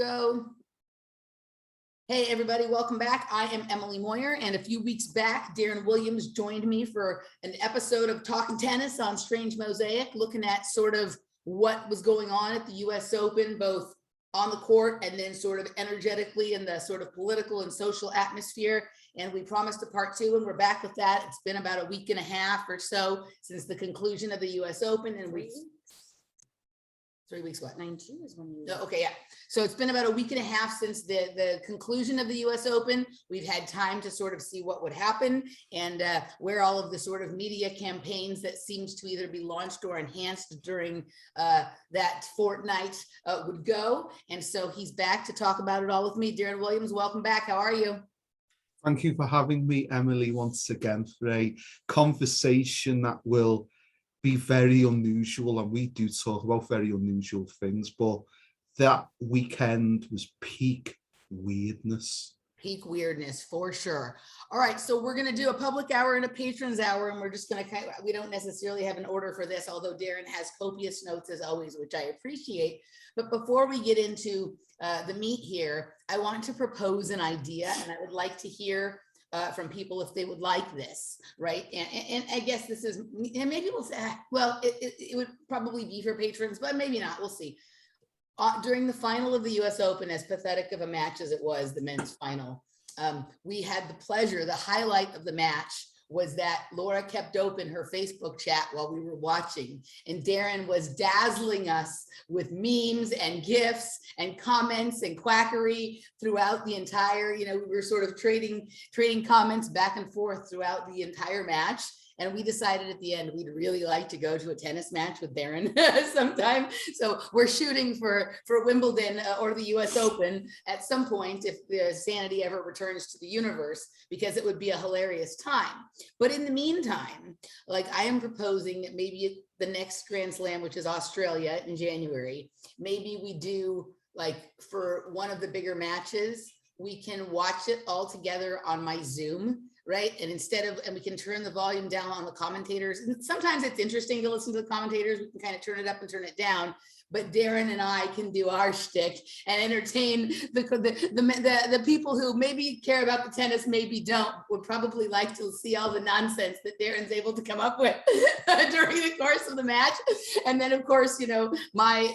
Go. Hey, everybody, welcome back. I am Emily Moyer, and a few weeks back, Darren Williams joined me for an episode of Talking Tennis on Strange Mosaic, looking at sort of what was going on at the US Open, both on the court and then sort of energetically in the sort of political and social atmosphere. And we promised a part two, and we're back with that. It's been about a week and a half or so since the conclusion of the US Open, and we 3 weeks, what? 19 is when you... Okay, yeah. So it's been about a week and a half since the conclusion of the US Open. We've had time to sort of see what would happen and where all of the sort of media campaigns that seems to either be launched or enhanced during that fortnight would go. And so he's back to talk about it all with me. Darren Williams, welcome back. How are you? Thank you for having me, Emily, once again for a conversation that will be very unusual, and we do talk about very unusual things, but that weekend was peak weirdness. Peak weirdness, for sure. All right, so we're going to do a public hour and a patrons hour, and we're just going to we don't necessarily have an order for this, although Darren has copious notes as always, which I appreciate. But before we get into the meat here, I want to propose an idea, and I would like to hear from people if they would like this, right? And I guess this is, and maybe we'll say, well, it would probably be for patrons, but maybe not, we'll see. During the final of the US Open, as pathetic of a match as it was, the men's final, we had the pleasure, the highlight of the match was that Laura kept open her Facebook chat while we were watching, and Darren was dazzling us with memes and GIFs and comments and quackery throughout the entire, we were sort of trading comments back and forth throughout the entire match. And we decided at the end, we'd really like to go to a tennis match with Darren sometime. So we're shooting for Wimbledon or the US Open at some point if the sanity ever returns to the universe, because it would be a hilarious time. But in the meantime, like, I am proposing that maybe the next Grand Slam, which is Australia in January, maybe we do, like, for one of the bigger matches, we can watch it all together on my Zoom, right? And and we can turn the volume down on the commentators. And sometimes it's interesting to listen to the commentators. We can kind of turn it up and turn it down. But Darren and I can do our shtick and entertain the people who maybe care about the tennis, maybe don't, would probably like to see all the nonsense that Darren's able to come up with during the course of the match. And then, of course, my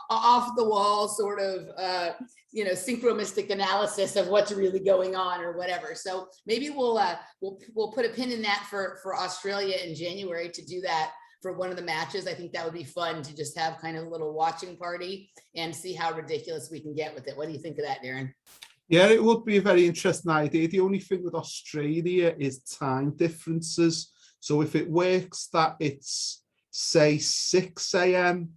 off the wall sort of, synchro-mystic analysis of what's really going on or whatever. So maybe we'll put a pin in that for Australia in January to do that for one of the matches. I think that would be fun to just have kind of a little watching party and see how ridiculous we can get with it. What do you think of that, Darren? Yeah, it would be a very interesting idea. The only thing with Australia is time differences. So if it works that it's, say, 6 a.m.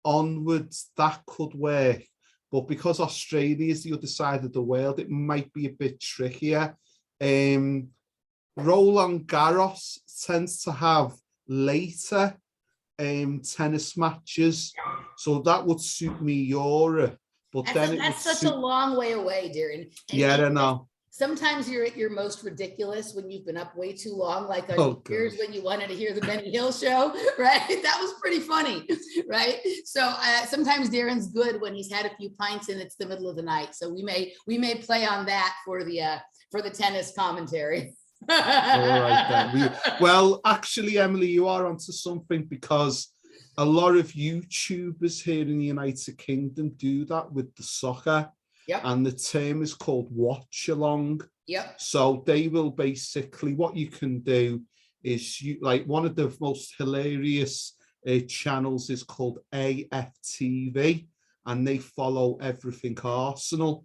onwards, that could work. But because Australia is the other side of the world, it might be a bit trickier. Roland Garros tends to have later tennis matches, so that would suit me Europe, but that's such a long way away, Darren. And I know sometimes you're at your most ridiculous when you've been up way too long, like on Year's when you wanted to hear the Benny Hill show, right? That was pretty funny, right? So sometimes Darren's good when he's had a few pints and it's the middle of the night, so we may play on that for the tennis commentary. All right then. Well, actually, Emily, you are onto something, because a lot of YouTubers here in the United Kingdom do that with the soccer. Yep. And the term is called watch along. Yep. So they will basically, what you can do is one of the most hilarious channels is called AFTV, and they follow everything Arsenal.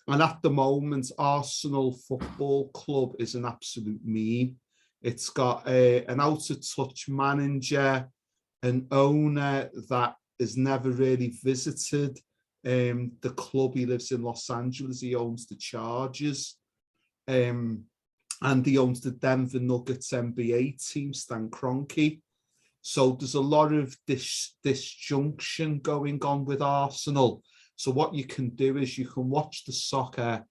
And at the moment, Arsenal Football Club is an absolute meme. It's got an out-of-touch manager, an owner that has never really visited the club. He lives in Los Angeles. He owns the Chargers. And he owns the Denver Nuggets NBA team, Stan Kroenke. So there's a lot of disjunction going on with Arsenal. So what you can do is you can watch the soccer,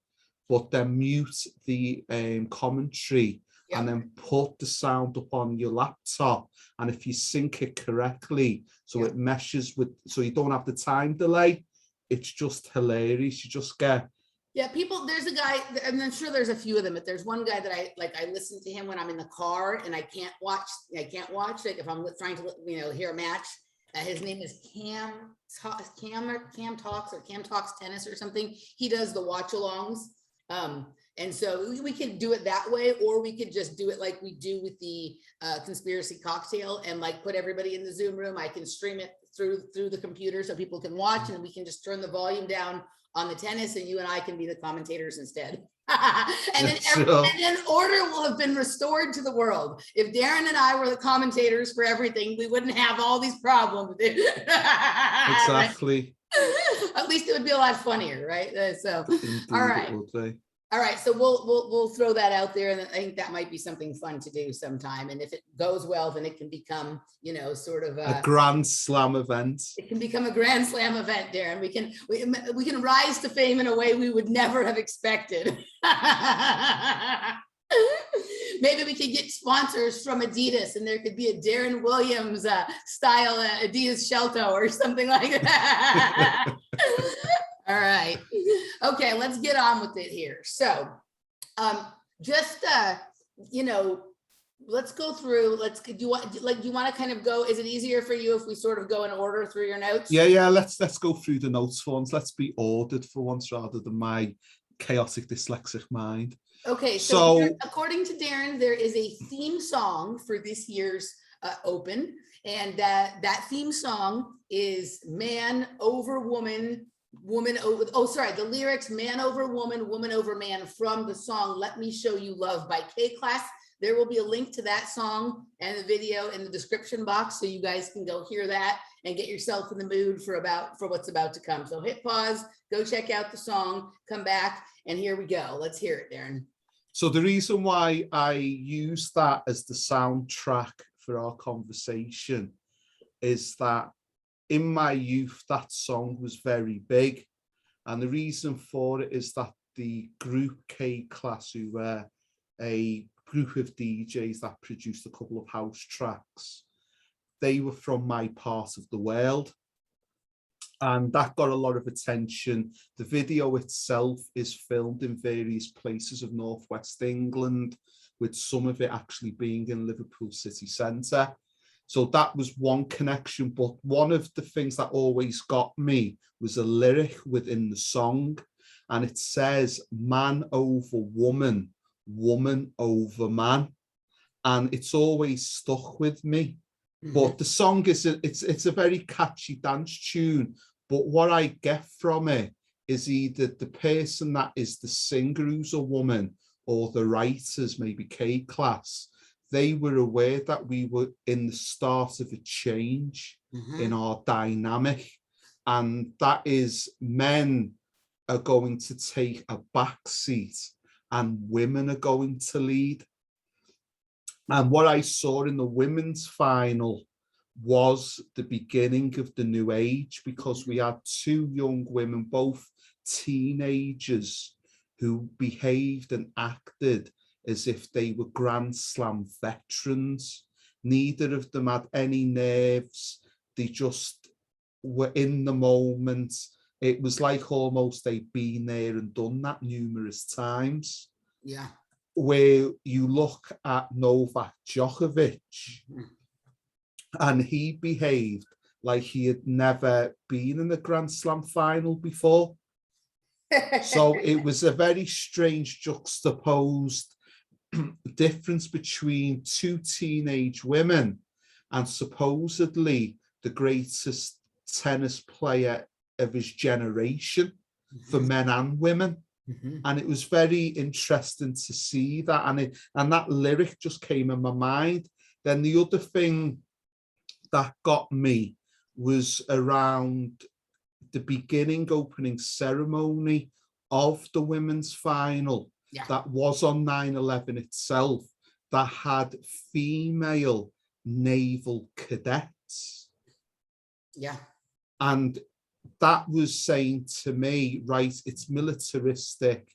but then mute the commentary, and then put the sound up on your laptop. And if you sync it correctly, so it meshes with, so you don't have the time delay, it's just hilarious. You just get, yeah, people, there's a guy, and I'm sure there's a few of them, but there's one guy that I listen to him when I'm in the car and I can't watch, like if I'm trying to, hear a match. His name is Cam Talks, or Cam Talks Tennis or something. He does the watch alongs. And so we could do it that way, or we could just do it like we do with the conspiracy cocktail, and like put everybody in the Zoom room. I can stream it through the computer so people can watch, and we can just turn the volume down on the tennis, and you and I can be the commentators instead. and then order will have been restored to the world. If Darren and I were the commentators for everything, we wouldn't have all these problems. Exactly. At least it would be a lot funnier, right? So, Indeed, all right. it would be. All right, so we'll throw that out there, and I think that might be something fun to do sometime. And if it goes well, then it can become, sort of a grand slam event. It can become a grand slam event, Darren. We can rise to fame in a way we would never have expected. Maybe we could get sponsors from Adidas, and there could be a Darren Williams style Adidas Shelto or something like that. All right. Okay, let's get on with it here. So let's go through, do you want to kind of go, is it easier for you if we sort of go in order through your notes? Yeah, let's go through the notes for once. Let's be ordered for once rather than my chaotic dyslexic mind. Okay, so here, according to Darren, there is a theme song for this year's Open, and that theme song is Man Over Woman, Woman Over, the lyrics, man over woman, woman over man, from the song Let Me Show You Love by K-Class. There will be a link to that song and the video in the description box, so you guys can go hear that and get yourself in the mood for what's about to come. So hit pause, go check out the song, come back, and here we go. Let's hear it, Darren. So the reason why I use that as the soundtrack for our conversation is that in my youth, that song was very big. And the reason for it is that the group K-Class, who were a group of DJs that produced a couple of house tracks, they were from my part of the world. And that got a lot of attention. The video itself is filmed in various places of Northwest England, with some of it actually being in Liverpool city centre. So that was one connection, but one of the things that always got me was a lyric within the song, and it says man over woman, woman over man, and it's always stuck with me. Mm-hmm. But the song it's a very catchy dance tune, but what I get from it is either the person that is the singer who's a woman, or the writers, maybe K-Class, they were aware that we were in the start of a change in our dynamic. And that is, men are going to take a back seat and women are going to lead. And what I saw in the women's final was the beginning of the new age, because we had two young women, both teenagers, who behaved and acted as if they were Grand Slam veterans. Neither of them had any nerves. They just were in the moment. It was like almost they'd been there and done that numerous times. Yeah. Where you look at Novak Djokovic, and he behaved like he had never been in a Grand Slam final before. So it was a very strange juxtaposed difference between two teenage women and supposedly the greatest tennis player of his generation for men and women. And it was very interesting to see that, and that lyric just came in my mind. Then the other thing that got me was around the beginning opening ceremony of the women's final. Yeah. That was on 9/11 itself, that had female naval cadets. Yeah. And that was saying to me, right, it's militaristic.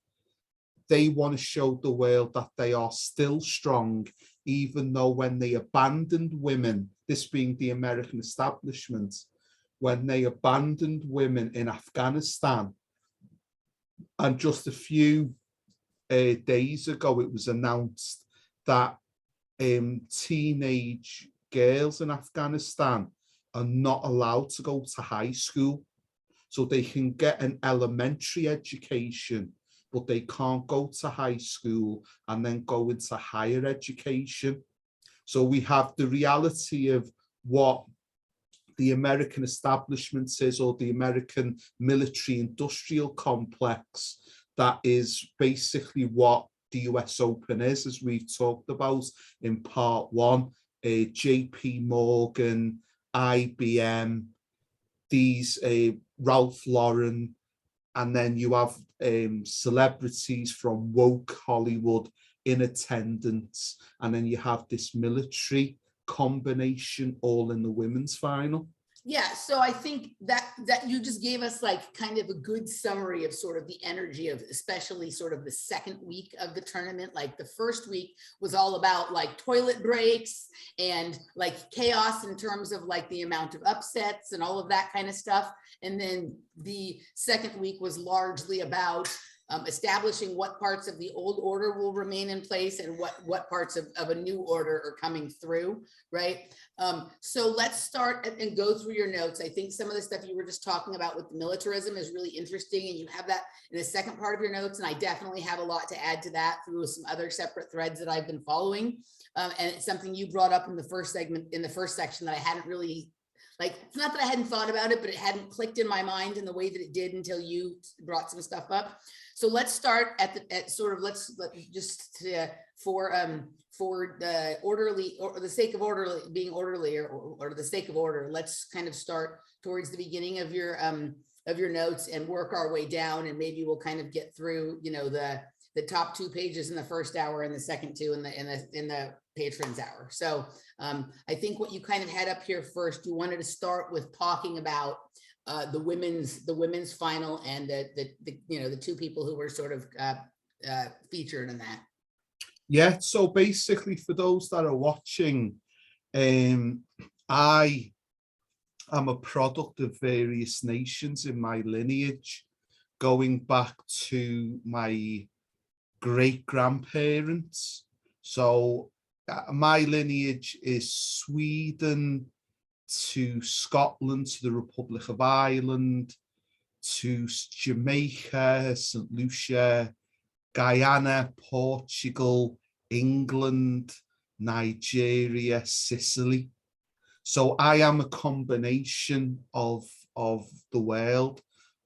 They want to show the world that they are still strong, even though when they abandoned women, this being the American establishment, when they abandoned women in Afghanistan. And just a few days ago, it was announced that teenage girls in Afghanistan are not allowed to go to high school. So they can get an elementary education, but they can't go to high school and then go into higher education. So we have the reality of what the American establishment is, or the American military industrial complex, that is basically what the US Open is, as we've talked about in part one. JP Morgan, IBM, these Ralph Lauren, and then you have celebrities from woke Hollywood in attendance, and then you have this military combination all in the women's final. Yeah, so I think that you just gave us like kind of a good summary of sort of the energy of especially sort of the second week of the tournament. Like the first week was all about like toilet breaks and like chaos in terms of like the amount of upsets and all of that kind of stuff. And then the second week was largely about establishing what parts of the old order will remain in place and what parts of a new order are coming through, right? So let's start and go through your notes. I think some of the stuff you were just talking about with the militarism is really interesting, and you have that in the second part of your notes, and I definitely have a lot to add to that through some other separate threads that I've been following. And it's something you brought up in the first segment, in the first section, that I hadn't really, like, it's not that I hadn't thought about it, but it hadn't clicked in my mind in the way that it did until you brought some stuff up. So let's start for the orderly, or the sake of orderly, being orderly, or the sake of order, let's kind of start towards the beginning of your notes and work our way down, and maybe we'll kind of get through, you know, the top 2 pages in the first hour and the second 2 in the patrons hour. So I think what you kind of had up here first, you wanted to start with talking about the women's final and the 2 people who were sort of featured in that. Yeah, so basically for those that are watching, I am a product of various nations in my lineage, going back to my great-grandparents. So my lineage is Sweden to Scotland, to the Republic of Ireland, to Jamaica, St. Lucia, Guyana, Portugal, England, Nigeria, Sicily. So I am a combination of the world,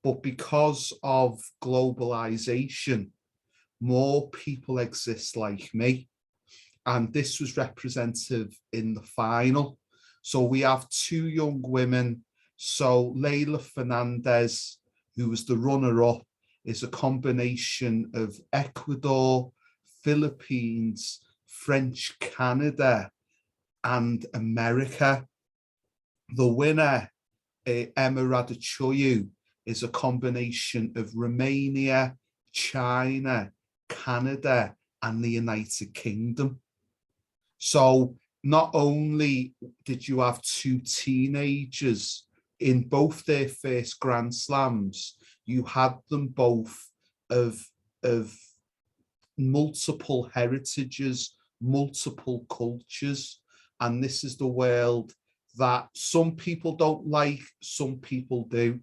but because of globalization, more people exist like me. And this was representative in the final. So we have 2 young women. So Layla Fernandez, who was the runner-up, is a combination of Ecuador, Philippines, French Canada, and America. The winner, Emma Raducan, is a combination of Romania, China, Canada, and the United Kingdom. So not only did you have 2 teenagers in both their first Grand Slams, you had them both of multiple heritages, multiple cultures. And this is the world that some people don't like, some people do.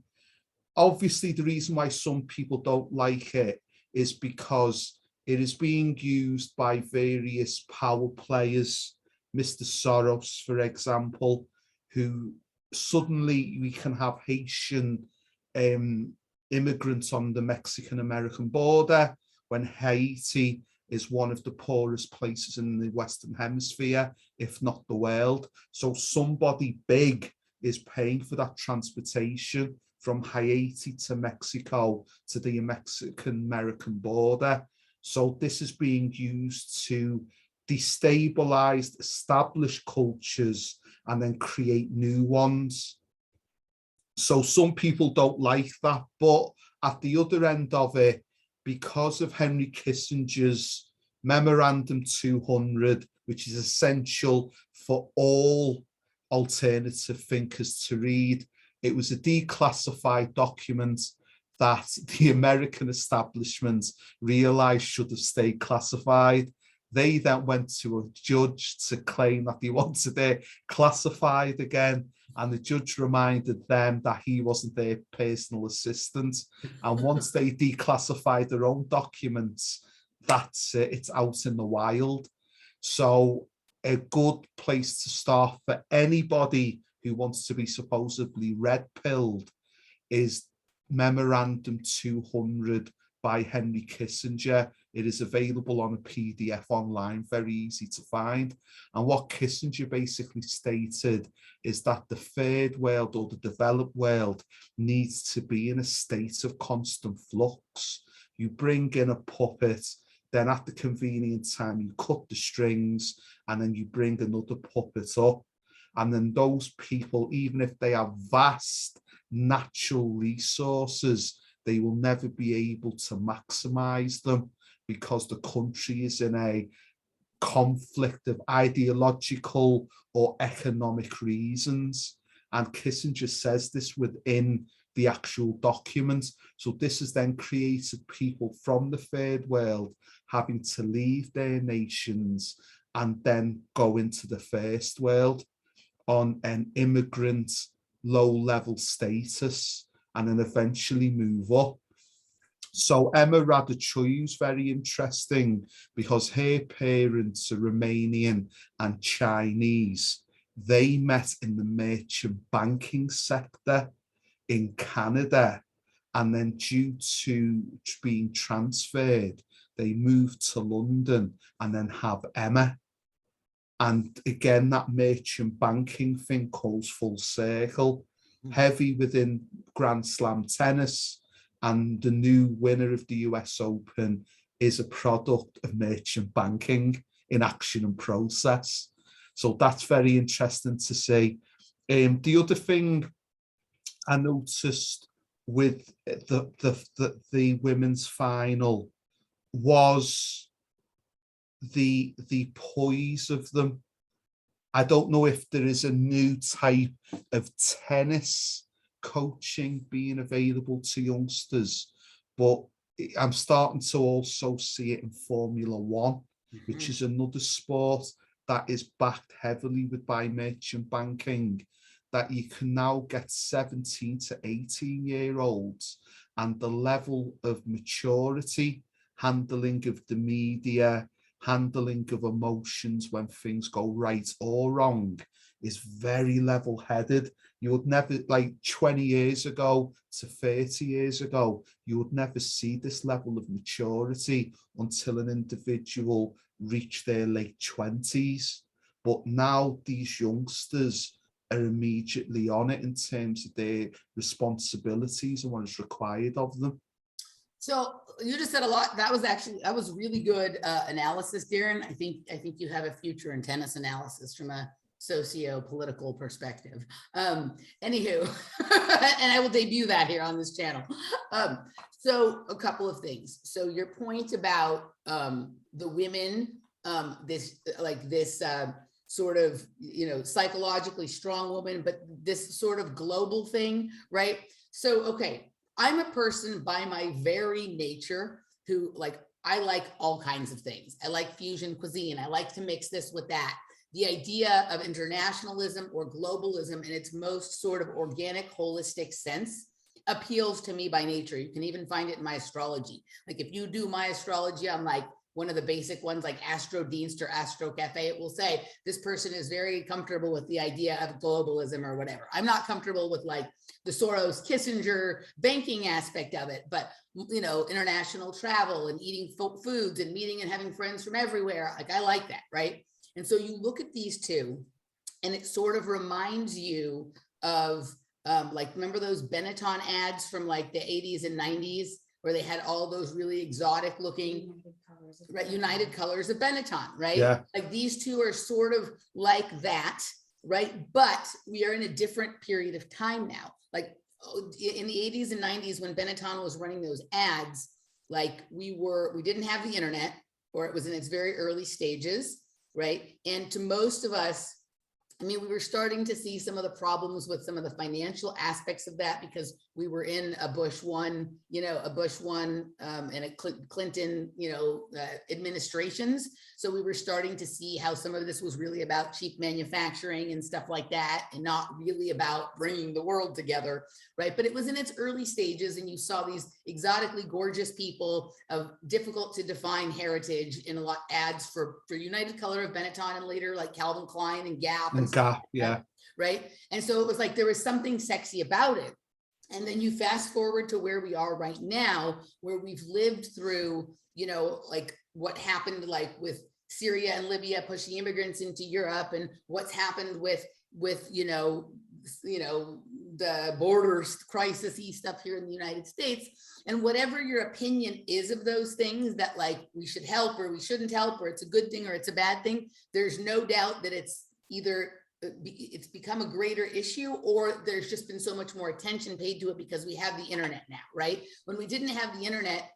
Obviously, the reason why some people don't like it is because it is being used by various power players, Mr. Soros, for example, who suddenly we can have Haitian immigrants on the Mexican-American border when Haiti is one of the poorest places in the Western Hemisphere, if not the world. So somebody big is paying for that transportation from Haiti to Mexico to the Mexican-American border. So this is being used to destabilize established cultures and then create new ones. So some people don't like that, but at the other end of it, because of Henry Kissinger's Memorandum 200, which is essential for all alternative thinkers to read, It was a declassified document that the American establishment realized should have stayed classified. They then went to a judge to claim that they wanted it classified again. And the judge reminded them that he wasn't their personal assistant. And once they declassified their own documents, that's it, it's out in the wild. So a good place to start for anybody who wants to be supposedly red-pilled is Memorandum 200 by Henry Kissinger. It is available on a PDF online, very easy to find. And what Kissinger basically stated is that the third world or the developed world needs to be in a state of constant flux. You bring in a puppet, then at the convenient time you cut the strings, and then you bring another puppet up. And then those people, even if they have vast natural resources, they will never be able to maximize them because the country is in a conflict of ideological or economic reasons. And Kissinger says this within the actual document. So this has then created people from the third world having to leave their nations and then go into the first world on an immigrant low-level status and then eventually move up. So Emma Raducan is very interesting because her parents are Romanian and Chinese. They met in the merchant banking sector in Canada, and then due to being transferred, they moved to London and then have Emma. And again, that merchant banking thing goes full circle, heavy within Grand Slam tennis. And the new winner of the US Open is a product of merchant banking in action and process. So that's very interesting to see. The other thing I noticed with the women's final was the poise of them. I don't know if there is a new type of tennis coaching being available to youngsters, but I'm starting to also see it in Formula One, which is another sport that is backed heavily by merchant banking, that you can now get 17 to 18-year-olds, and the level of maturity, handling of the media, handling of emotions when things go right or wrong is very level-headed. You would never, like 20 years ago to 30 years ago, you would never see this level of maturity until an individual reached their late 20s. But now these youngsters are immediately on it in terms of their responsibilities and what is required of them. So you just said a lot. That was really good analysis, Darren. I think you have a future in tennis analysis from a socio-political perspective. Anywho, and I will debut that here on this channel. So a couple of things. So your point about the women, this sort of, psychologically strong woman, but this sort of global thing, right? So, okay, I'm a person by my very nature who I like all kinds of things. I like fusion cuisine. I like to mix this with that. The idea of internationalism or globalism in its most sort of organic, holistic sense appeals to me by nature. You can even find it in my astrology. Like if you do my astrology, I'm like one of the basic ones like Astro Dienst or Astro Cafe, it will say this person is very comfortable with the idea of globalism or whatever. I'm not comfortable with like the Soros Kissinger banking aspect of it, but international travel and eating foods and meeting and having friends from everywhere. Like I like that, right? And so you look at these two and it sort of reminds you of remember those Benetton ads from like the 80s and 90s where they had all those really exotic looking United Colors of Benetton, right? Yeah. Like these two are sort of like that, right? But we are in a different period of time now. Like in the 80s and 90s when Benetton was running those ads, like we didn't have the internet, or it was in its very early stages, right? And to most of us, I mean, we were starting to see some of the problems with some of the financial aspects of that because we were in a Bush one, and a Clinton, administrations. So we were starting to see how some of this was really about cheap manufacturing and stuff like that, and not really about bringing the world together, right? But it was in its early stages, and you saw these exotically gorgeous people of difficult to define heritage in a lot ads for United Color of Benetton, and later like Calvin Klein and Gap and Gap, yeah. Right. And so it was like there was something sexy about it. And then you fast forward to where we are right now, where we've lived through, like what happened like with Syria and Libya pushing immigrants into Europe, and what's happened with the borders crisis-y stuff here in the United States. And whatever your opinion is of those things, that like we should help or we shouldn't help, or it's a good thing or it's a bad thing, there's no doubt that it's either it's become a greater issue, or there's just been so much more attention paid to it because we have the internet now, right? When we didn't have the internet,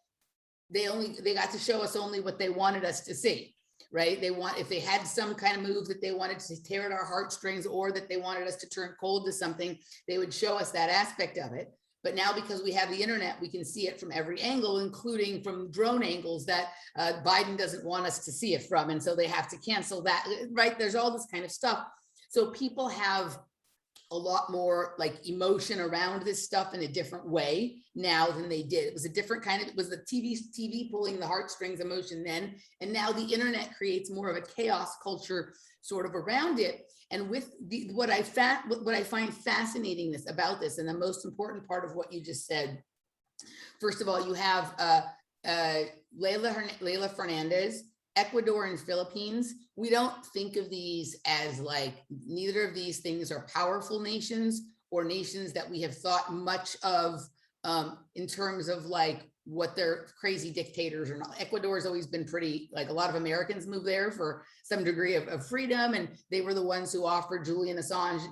they got to show us only what they wanted us to see, right? If they had some kind of move that they wanted to tear at our heartstrings, or that they wanted us to turn cold to something, they would show us that aspect of it. But now, because we have the internet, we can see it from every angle, including from drone angles that Biden doesn't want us to see it from. And so they have to cancel that, right? There's all this kind of stuff. So people have a lot more like emotion around this stuff in a different way now than they did. It was a different kind of, it was the TV pulling the heartstrings emotion then. And now the internet creates more of a chaos culture sort of around it. And with what I find fascinating about this, and the most important part of what you just said, first of all, you have Layla Fernandez, Ecuador and Philippines. We don't think of these as like, neither of these things are powerful nations or nations that we have thought much of in terms of like what they're crazy dictators or not. Ecuador has always been pretty, like a lot of Americans moved there for some degree of freedom, and they were the ones who offered Julian Assange,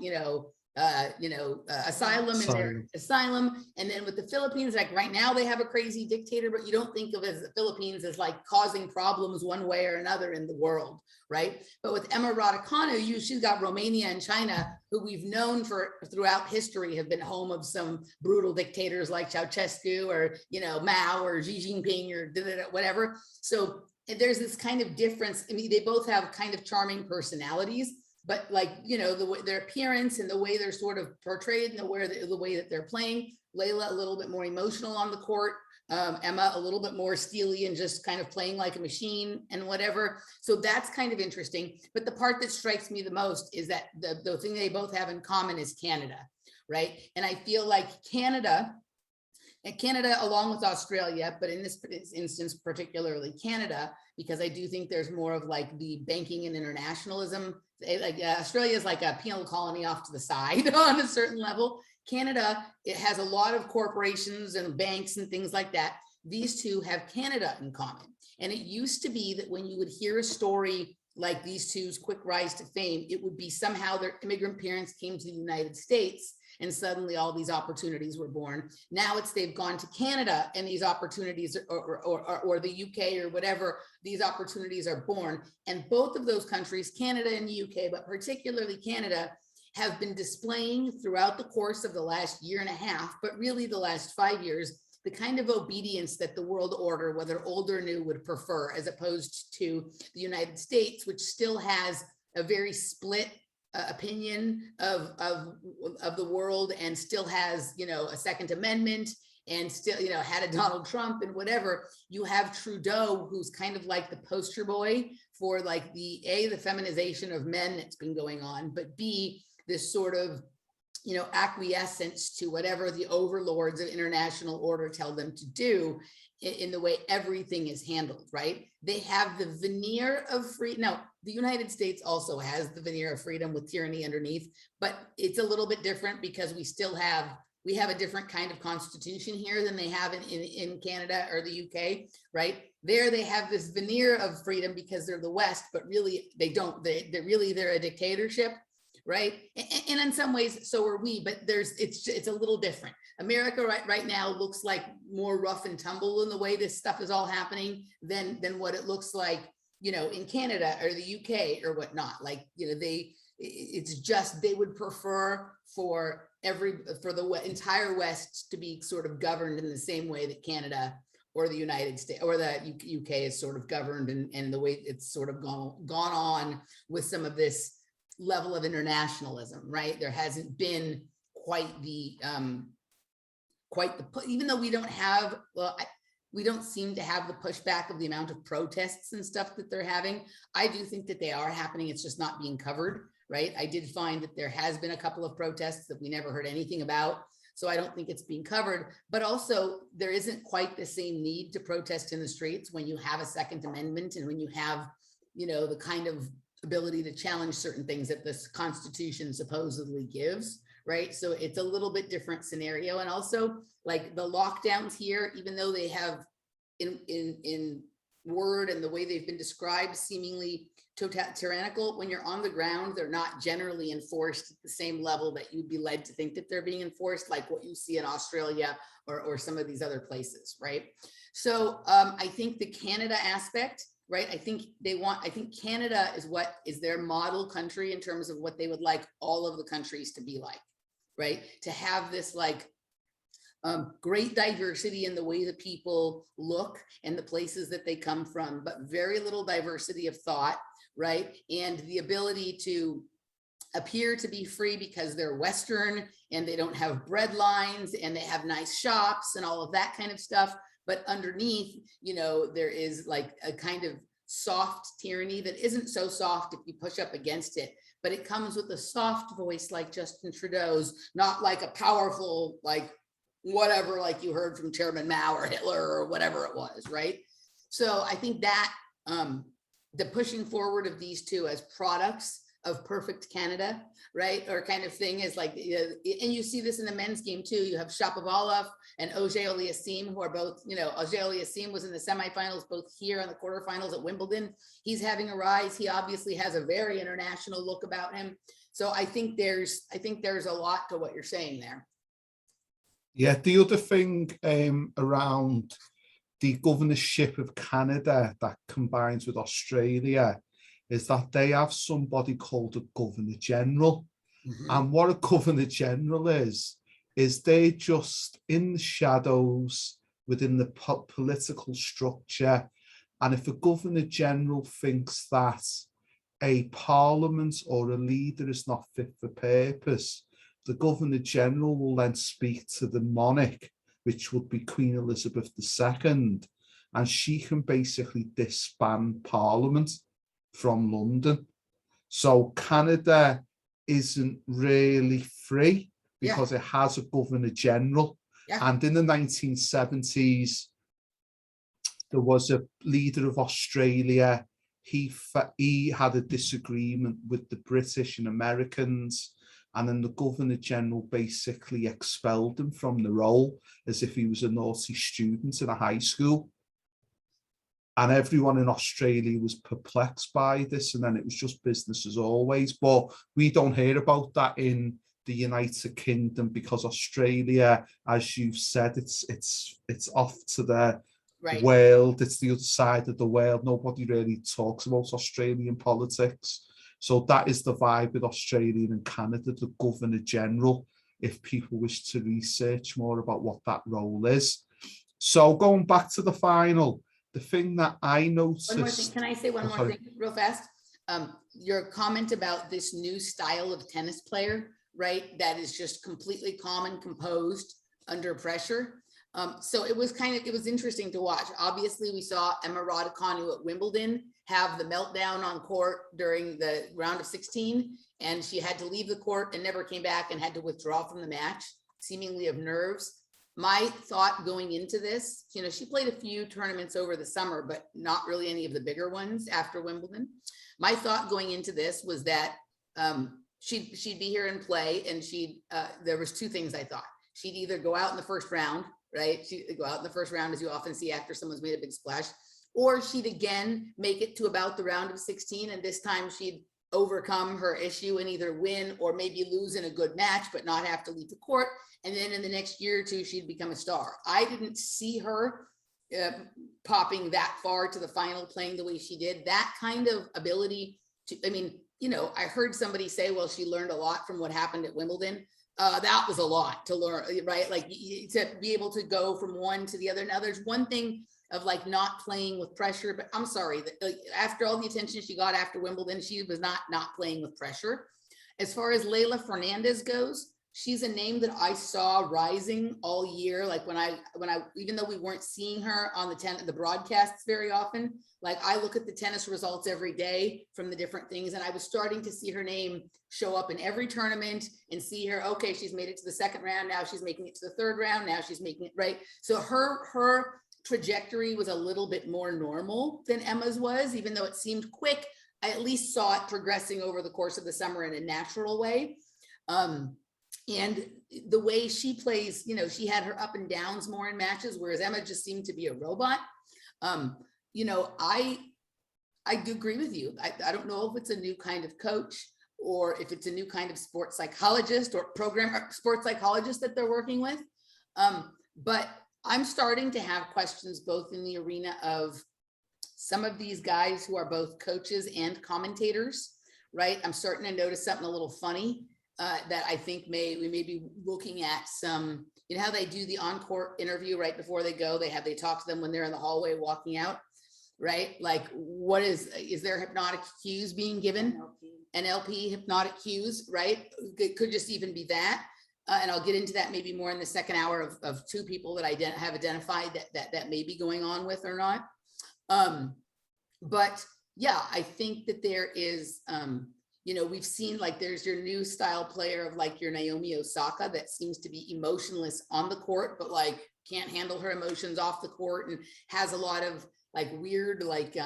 asylum. And then with the Philippines, like right now they have a crazy dictator, but you don't think of as the Philippines as like causing problems one way or another in the world, right? But with Emma Raducanu, she's got Romania and China, who we've known throughout history have been home of some brutal dictators like Ceausescu or Mao or Xi Jinping or whatever. So there's this kind of difference. I mean, they both have kind of charming personalities, but like, the way their appearance and the way they're sort of portrayed and the way that they're playing. Layla a little bit more emotional on the court. Emma a little bit more steely and just kind of playing like a machine and whatever. So that's kind of interesting. But the part that strikes me the most is that the thing they both have in common is Canada, right? And I feel like Canada, along with Australia, but in this instance, particularly Canada, because I do think there's more of like the banking and internationalism. Like Australia is like a penal colony off to the side on a certain level. Canada, it has a lot of corporations and banks and things like that. These two have Canada in common. And it used to be that when you would hear a story like these two's quick rise to fame, it would be somehow their immigrant parents came to the United States and suddenly all these opportunities were born. Now they've gone to Canada and these opportunities, or the UK or whatever, these opportunities are born. And both of those countries, Canada and the UK, but particularly Canada, have been displaying throughout the course of the last year and a half, but really the last 5 years, the kind of obedience that the world order, whether old or new, would prefer, as opposed to the United States, which still has a very split opinion of the world, and still has, a Second Amendment, and still, had a Donald Trump and whatever. You have Trudeau, who's kind of like the poster boy for like the feminization of men that's been going on, but B, this sort of, acquiescence to whatever the overlords of international order tell them to do in the way everything is handled, right? They have the veneer of freedom. Now, the United States also has the veneer of freedom with tyranny underneath, but it's a little bit different because we have a different kind of constitution here than they have in Canada or the UK, right? There they have this veneer of freedom because they're the West, but really they don't. They're a dictatorship, right? And in some ways, so are we, but it's a little different. America right now looks like more rough and tumble in the way this stuff is all happening than what it looks like, in Canada or the UK or whatnot. Like, it's just they would prefer for the entire West to be sort of governed in the same way that Canada or the United States or the UK is sort of governed, and the way it's sort of gone on with some of this level of internationalism, right? There hasn't been quite the even though we don't have, we don't seem to have the pushback of the amount of protests and stuff that they're having. I do think that they are happening. It's just not being covered, right? I did find that there has been a couple of protests that we never heard anything about. So I don't think it's being covered, but also there isn't quite the same need to protest in the streets when you have a Second Amendment and when you have, you know, the kind of ability to challenge certain things that this Constitution supposedly gives, right? So it's a little bit different scenario. And also like the lockdowns here, even though they have in word and the way they've been described seemingly tyrannical, when you're on the ground, they're not generally enforced at the same level that you'd be led to think that they're being enforced, like what you see in Australia or some of these other places, right? So I think the Canada aspect, right? I think Canada is their model country in terms of what they would like all of the countries to be like, right? To have this like great diversity in the way that people look and the places that they come from, but very little diversity of thought, right? And the ability to appear to be free because they're Western and they don't have bread lines and they have nice shops and all of that kind of stuff. But underneath, you know, there is like a kind of soft tyranny that isn't so soft if you push up against it, but it comes with a soft voice like Justin Trudeau's, not like a powerful, like whatever, like you heard from Chairman Mao or Hitler or whatever it was, right? So I think that the pushing forward of these two as products of perfect Canada, right? Or kind of thing is like, and you see this in the men's game too. You have Shapovalov and Auger Aliassime, who are both, you know, Auger Aliassime was in the semifinals, both here on the quarterfinals at Wimbledon. He's having a rise. He obviously has a very international look about him. So I think there's a lot to what you're saying there. Yeah, the other thing around the governorship of Canada that combines with Australia is that they have somebody called a Governor General. Mm-hmm. And what a Governor General is they're just in the shadows within the political structure. And if a Governor General thinks that a parliament or a leader is not fit for purpose, the Governor General will then speak to the monarch, which would be Queen Elizabeth II, and she can basically disband Parliament from London. So Canada isn't really free because it has a Governor General. Yeah. And in the 1970s, there was a leader of Australia. He had a disagreement with the British and Americans, and then the Governor General basically expelled him from the role as if he was a naughty student in a high school. And everyone in Australia was perplexed by this, and then it was just business as always. But we don't hear about that in the United Kingdom because Australia, as you've said, it's off to the world. It's the other side of the world. Nobody really talks about Australian politics. So that is the vibe with Australia and Canada, the Governor General, if people wish to research more about what that role is. So going back to the final, the thing that I noticed... One more thing. Can I say one more thing real fast? Your comment about this new style of tennis player, right? That is just completely calm and composed under pressure. So it was interesting to watch. Obviously, we saw Emma Raducanu at Wimbledon have the meltdown on court during the round of 16, and she had to leave the court and never came back and had to withdraw from the match, seemingly of nerves. My thought going into this, you know, she played a few tournaments over the summer, but not really any of the bigger ones after Wimbledon. My thought going into this was that she'd be here and play, and there was two things I thought. She'd either go out in the first round, right? She'd go out in the first round, as you often see after someone's made a big splash, or she'd again make it to about the round of 16, and this time she'd overcome her issue and either win or maybe lose in a good match, but not have to leave the court. And then in the next year or two, she'd become a star. I didn't see her popping that far to the final, playing the way she did. That kind of ability to, I mean, I heard somebody say, well, she learned a lot from what happened at Wimbledon. That was a lot to learn, right? Like to be able to go from one to the other. Now there's one thing of like not playing with pressure, but I'm sorry that like, after all the attention she got after Wimbledon, she was not playing with pressure. As far as Layla Fernandez goes, she's a name that I saw rising all year. Like when I, even though we weren't seeing her on the broadcasts very often, like I look at the tennis results every day from the different things, and I was starting to see her name show up in every tournament and see her, okay, she's made it to the second round. Now she's making it to the third round. Now she's making it right. So her trajectory was a little bit more normal than Emma's was, even though it seemed quick. I at least saw it progressing over the course of the summer in a natural way. And the way she plays, she had her up and downs more in matches, whereas Emma just seemed to be a robot. I do agree with you. I don't know if it's a new kind of coach or if it's a new kind of sports psychologist or sports psychologist that they're working with. But I'm starting to have questions both in the arena of some of these guys who are both coaches and commentators, right? I'm starting to notice something a little funny that I think we may be looking at some, how they do the on-court interview right before they go, they talk to them when they're in the hallway walking out, right? Like what is there hypnotic cues being given? NLP hypnotic cues, right? It could just even be that. And I'll get into that maybe more in the second hour of two people that I have identified that may be going on with or not. But yeah, I think that there is, we've seen like there's your new style player of like your Naomi Osaka that seems to be emotionless on the court, but like can't handle her emotions off the court and has a lot of like weird, like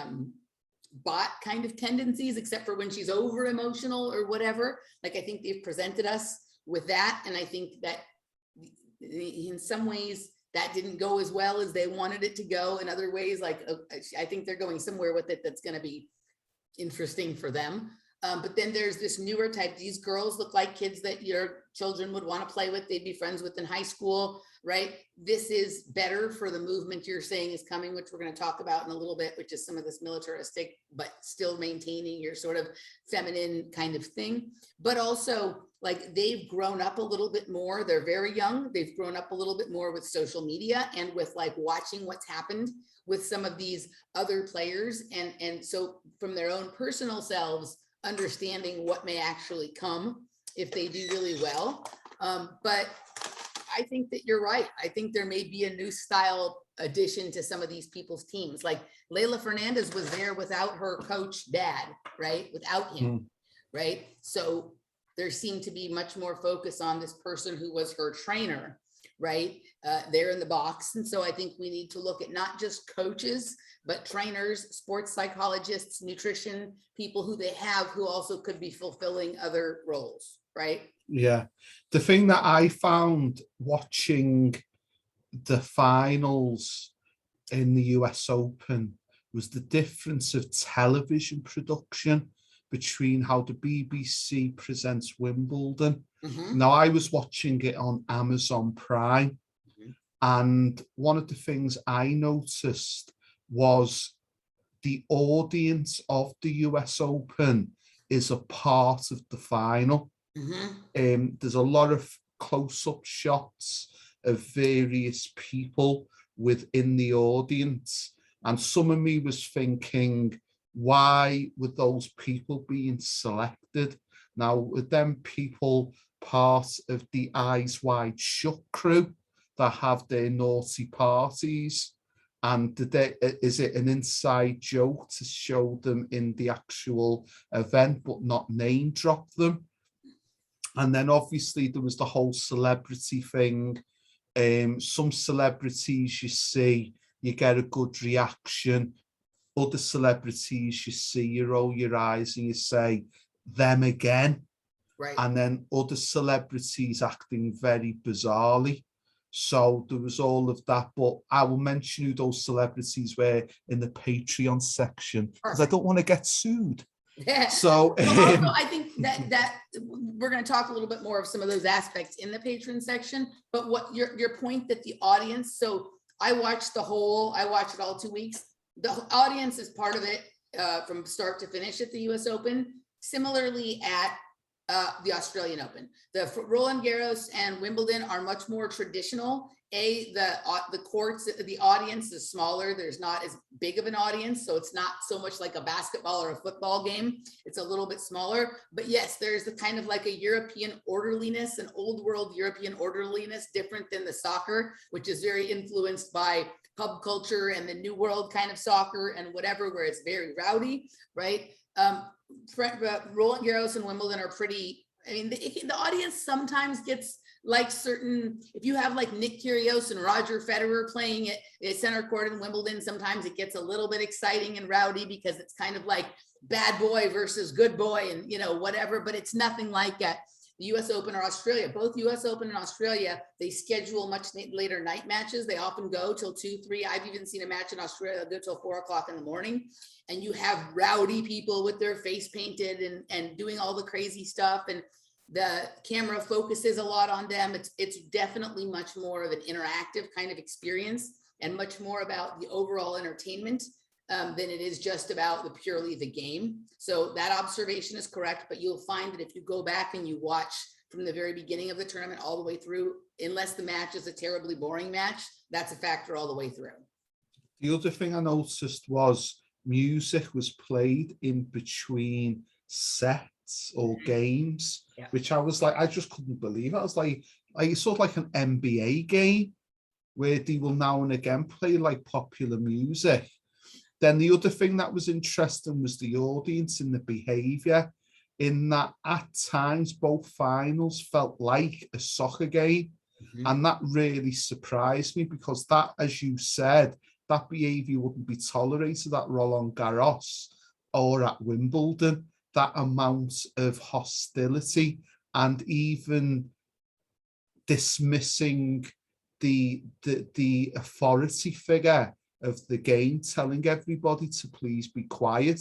bot kind of tendencies, except for when she's over emotional or whatever. Like I think they've presented us with that. And I think that in some ways that didn't go as well as they wanted it to go. In other ways, like I think they're going somewhere with it that's going to be interesting for them. But then there's this newer type. These girls look like kids that your children would want to play with. They'd be friends with in high school, right? This is better for the movement you're saying is coming, which we're going to talk about in a little bit, which is some of this militaristic, but still maintaining your sort of feminine kind of thing. But also like they've grown up a little bit more. They're very young. They've grown up a little bit more with social media and with like watching what's happened with some of these other players. And so from their own personal selves, understanding what may actually come if they do really well. But I think that you're right. I think there may be a new style addition to some of these people's teams. Like Layla Fernandez was there without her coach dad, right? Without him, right? So there seemed to be much more focus on this person who was her trainer, right? There in the box. And so I think we need to look at not just coaches, but trainers, sports psychologists, nutrition, people who they have who also could be fulfilling other roles, right? Yeah. The thing that I found watching the finals in the US Open was the difference of television production between how the BBC presents Wimbledon. Now, I was watching it on Amazon Prime, and one of the things I noticed was the audience of the US Open is a part of the final. There's a lot of close-up shots of various people within the audience, and some of me was thinking, why were those people being selected? Now, with them people part of the Eyes Wide Shut crew that have their naughty parties, and is it an inside joke to show them in the actual event but not name drop them? And then obviously there was the whole celebrity thing. Some celebrities you see, you get a good reaction. Other celebrities you see, you roll your eyes and you say, them again. Right. And then other celebrities acting very bizarrely. So there was all of that, but I will mention who those celebrities were in the Patreon section because I don't want to get sued. Yeah. So also, I think that we're going to talk a little bit more of some of those aspects in the patron section, but what your point that the audience, so I watched it all 2 weeks. The audience is part of it from start to finish at the US Open. similarly at the Australian Open. The Roland Garros and Wimbledon are much more traditional. The courts, the audience is smaller. There's not as big of an audience, so it's not so much like a basketball or a football game. It's a little bit smaller. But yes, there's the kind of like a European orderliness, an old world European orderliness, different than the soccer, which is very influenced by pub culture and the new world kind of soccer and whatever, where it's very rowdy, right? Roland Garros and Wimbledon are pretty, I mean, the audience sometimes gets like certain, if you have like Nick Kyrgios and Roger Federer playing at center court in Wimbledon, sometimes it gets a little bit exciting and rowdy because it's kind of like bad boy versus good boy and, you know, whatever, but it's nothing like at the US Open or Australia. Both US Open and Australia, they schedule much later night matches. They often go till 2, 3. I've even seen a match in Australia go till 4 o'clock in the morning. And you have rowdy people with their face painted and doing all the crazy stuff. And the camera focuses a lot on them. It's definitely much more of an interactive kind of experience and much more about the overall entertainment than it is just about purely the game. So that observation is correct, but you'll find that if you go back and you watch from the very beginning of the tournament all the way through, unless the match is a terribly boring match, that's a factor all the way through. The other thing I noticed was music was played in between sets or games, which I was like, I just couldn't believe. I was like sort of like an NBA game where they will now and again play like popular music. Then the other thing that was interesting was the audience and the behavior, in that at times both finals felt like a soccer game. And that really surprised me, because that, as you said, that behavior wouldn't be tolerated at Roland Garros or at Wimbledon. That amount of hostility and even dismissing the authority figure of the game, telling everybody to please be quiet.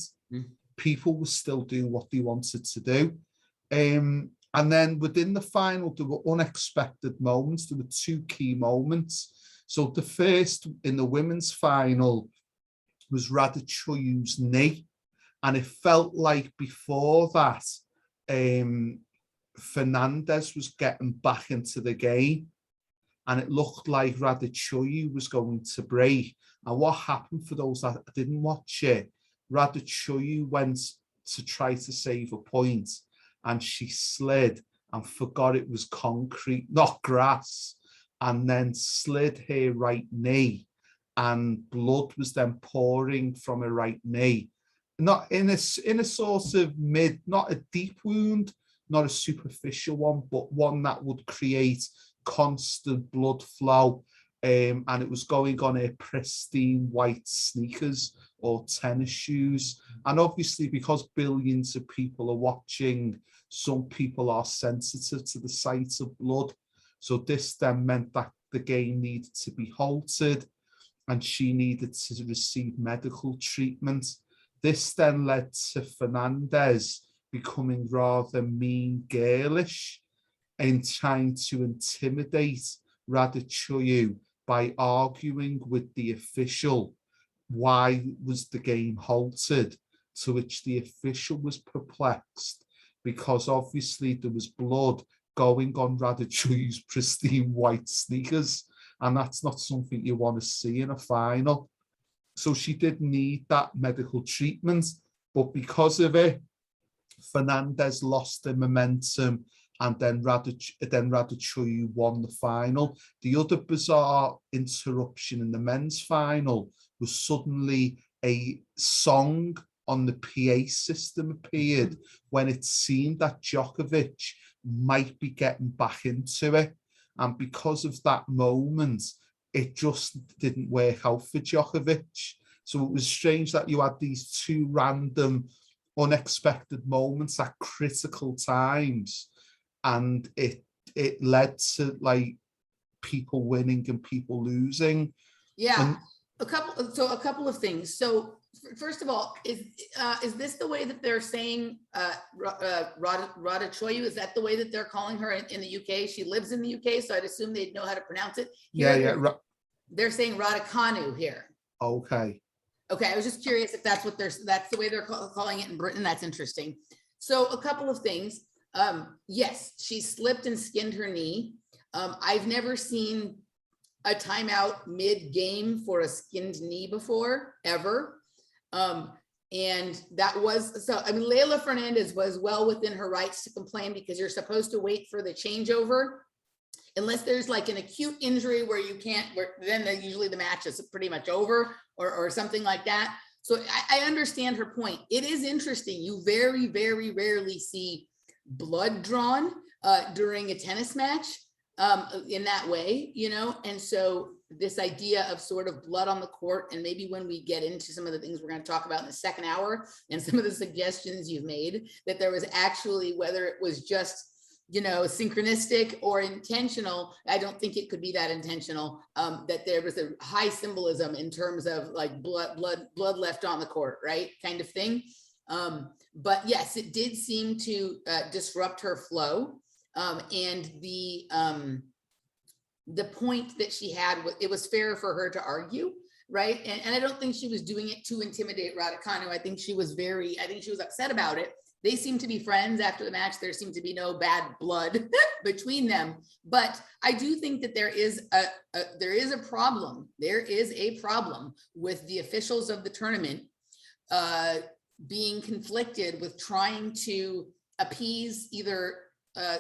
People were still doing what they wanted to do. And then within the final, there were unexpected moments. There were 2 key moments. So the first in the women's final was Radicuyu's knee. And it felt like before that, Fernandez was getting back into the game. And it looked like Radicuyu was going to break. And what happened, for those that didn't watch it, Radicuyu went to try to save a point, and she slid and forgot it was concrete, not grass, and then slid her right knee, and blood was then pouring from her right knee. Not in a sort of not a deep wound, not a superficial one, but one that would create constant blood flow. And it was going on her pristine white sneakers or tennis shoes. And obviously, because billions of people are watching, some people are sensitive to the sight of blood. So this then meant that the game needed to be halted and she needed to receive medical treatment. This then led to Fernandez becoming rather mean, girlish, and trying to intimidate Radicuyu by arguing with the official why was the game halted, to which the official was perplexed, because obviously there was blood going on Radicuyu's pristine white sneakers, and that's not something you want to see in a final. So she did need that medical treatment, but because of it, Fernandez lost the momentum, and then Radicuyu won the final. The other bizarre interruption in the men's final was suddenly a song on the PA system appeared when it seemed that Djokovic might be getting back into it. And because of that moment, it just didn't work out for Djokovic. So it was strange that you had these 2 random, unexpected moments at critical times, and it led to like people winning and people losing. Yeah, a couple of things. So first of all, is this the way that they're saying Radicuyu? Is that the way that they're calling her in the UK? She lives in the UK, so I'd assume they'd know how to pronounce it. Here, they're saying Radicanu here. Okay. Okay, I was just curious if that's the way they're calling it in Britain. That's interesting. So a couple of things. Yes, she slipped and skinned her knee. I've never seen a timeout mid-game for a skinned knee before, ever. And that was, so, I mean, Layla Fernandez was well within her rights to complain, because you're supposed to wait for the changeover. Unless there's like an acute injury where you can't, then usually the match is pretty much over, or something like that. So I understand her point. It is interesting. You very, very rarely see blood drawn during a tennis match in that way, you know? And so this idea of sort of blood on the court, and maybe when we get into some of the things we're going to talk about in the second hour, and some of the suggestions you've made, that there was actually, whether it was just, you know, synchronistic or intentional, I don't think it could be that intentional, that there was a high symbolism in terms of like blood left on the court, right? Kind of thing. But yes, it did seem to disrupt her flow. And the point that she had, it was fair for her to argue, right? And I don't think she was doing it to intimidate Raducanu. I think she was upset about it. They seem to be friends after the match. There seemed to be no bad blood between them. But I do think that there is a problem. There is a problem with the officials of the tournament being conflicted with trying to appease either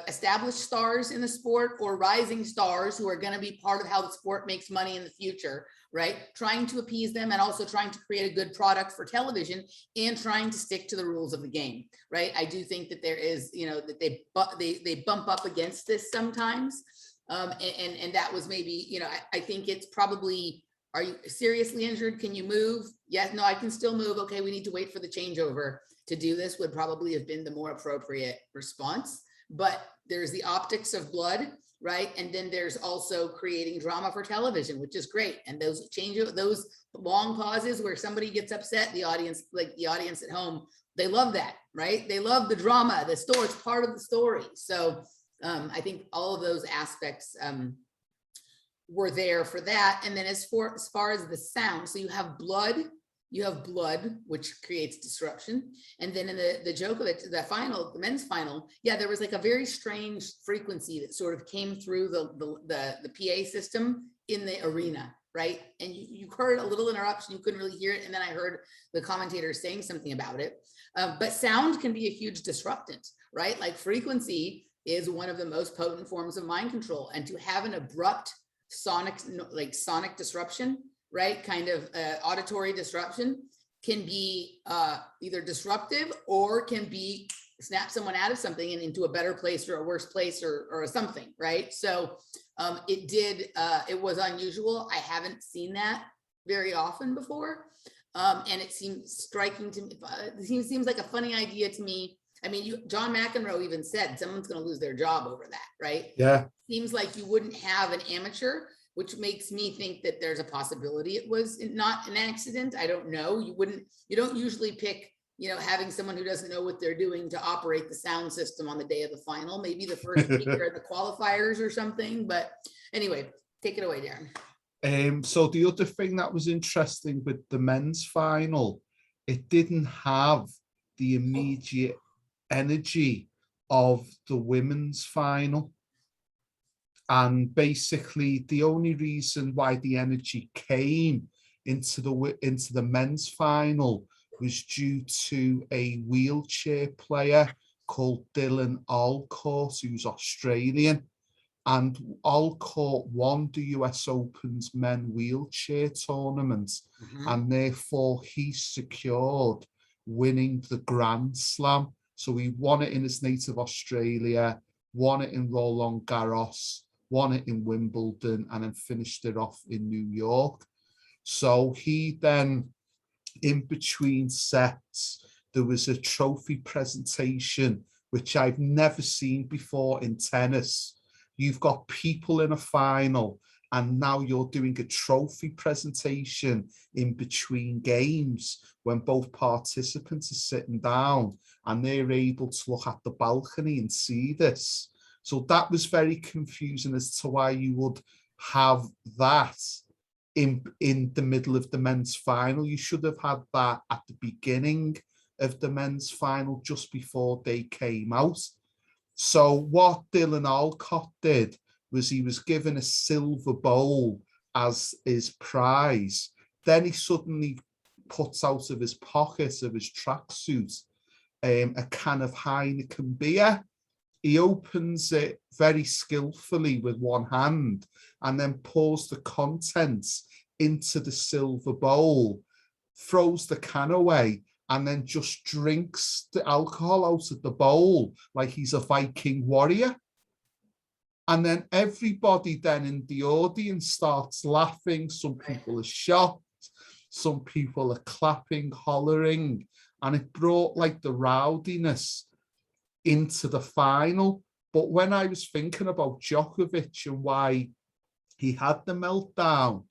established stars in the sport or rising stars who are going to be part of how the sport makes money in the future, right? Trying to appease them, and also trying to create a good product for television, and trying to stick to the rules of the game, right? I do think that there is, you know, that they bump up against this sometimes. And that was maybe, you know, I think it's probably, are you seriously injured? Can you move? Yes, no, I can still move. Okay, we need to wait for the changeover to do this, would probably have been the more appropriate response. But there's the optics of blood, right? And then there's also creating drama for television, which is great. And those long pauses where somebody gets upset, the audience, like the audience at home, they love that, right? They love the drama, the story, it's part of the story. So I think all of those aspects were there for that. And then as far as the sound, so you have blood, which creates disruption. And then in the joke of it, the men's final, yeah, there was like a very strange frequency that sort of came through the PA system in the arena, right? And you heard a little interruption, you couldn't really hear it. And then I heard the commentator saying something about it. But sound can be a huge disruptant, right? Like frequency is one of the most potent forms of mind control. And to have an abrupt sonic disruption, right? Kind of auditory disruption can be either disruptive or can be snap someone out of something and into a better place or a worse place or something, right? So it was unusual. I haven't seen that very often before. And it seems striking to me. It seems like a funny idea to me. I mean, John McEnroe even said someone's going to lose their job over that, right? Yeah. Seems like you wouldn't have an amateur, which makes me think that there's a possibility it was not an accident. I don't know. You don't usually pick, you know, having someone who doesn't know what they're doing to operate the sound system on the day of the final, maybe the first speaker in the qualifiers or something. But anyway, take it away, Darren. So the other thing that was interesting with the men's final, it didn't have the immediate energy of the women's final. And basically the only reason why the energy came into the men's final was due to a wheelchair player called Dylan Alcourt, who's Australian. And Alcourt won the US Open's men wheelchair tournament, and therefore he secured winning the Grand Slam. So he won it in his native Australia, won it in Roland Garros, won it in Wimbledon, and then finished it off in New York. So he then, in between sets, there was a trophy presentation, which I've never seen before in tennis. You've got people in a final, and now you're doing a trophy presentation in between games when both participants are sitting down and they're able to look at the balcony and see this. So that was very confusing as to why you would have that in the middle of the men's final. You should have had that at the beginning of the men's final just before they came out. So what Dylan Alcott did was he was given a silver bowl as his prize. Then he suddenly puts out of his pocket of his tracksuit a can of Heineken beer. He opens it very skillfully with one hand and then pours the contents into the silver bowl, throws the can away, and then just drinks the alcohol out of the bowl like he's a Viking warrior. And then everybody then in the audience starts laughing. Some people are shocked. Some people are clapping, hollering. And it brought like the rowdiness into the final. But when I was thinking about Djokovic and why he had the meltdown,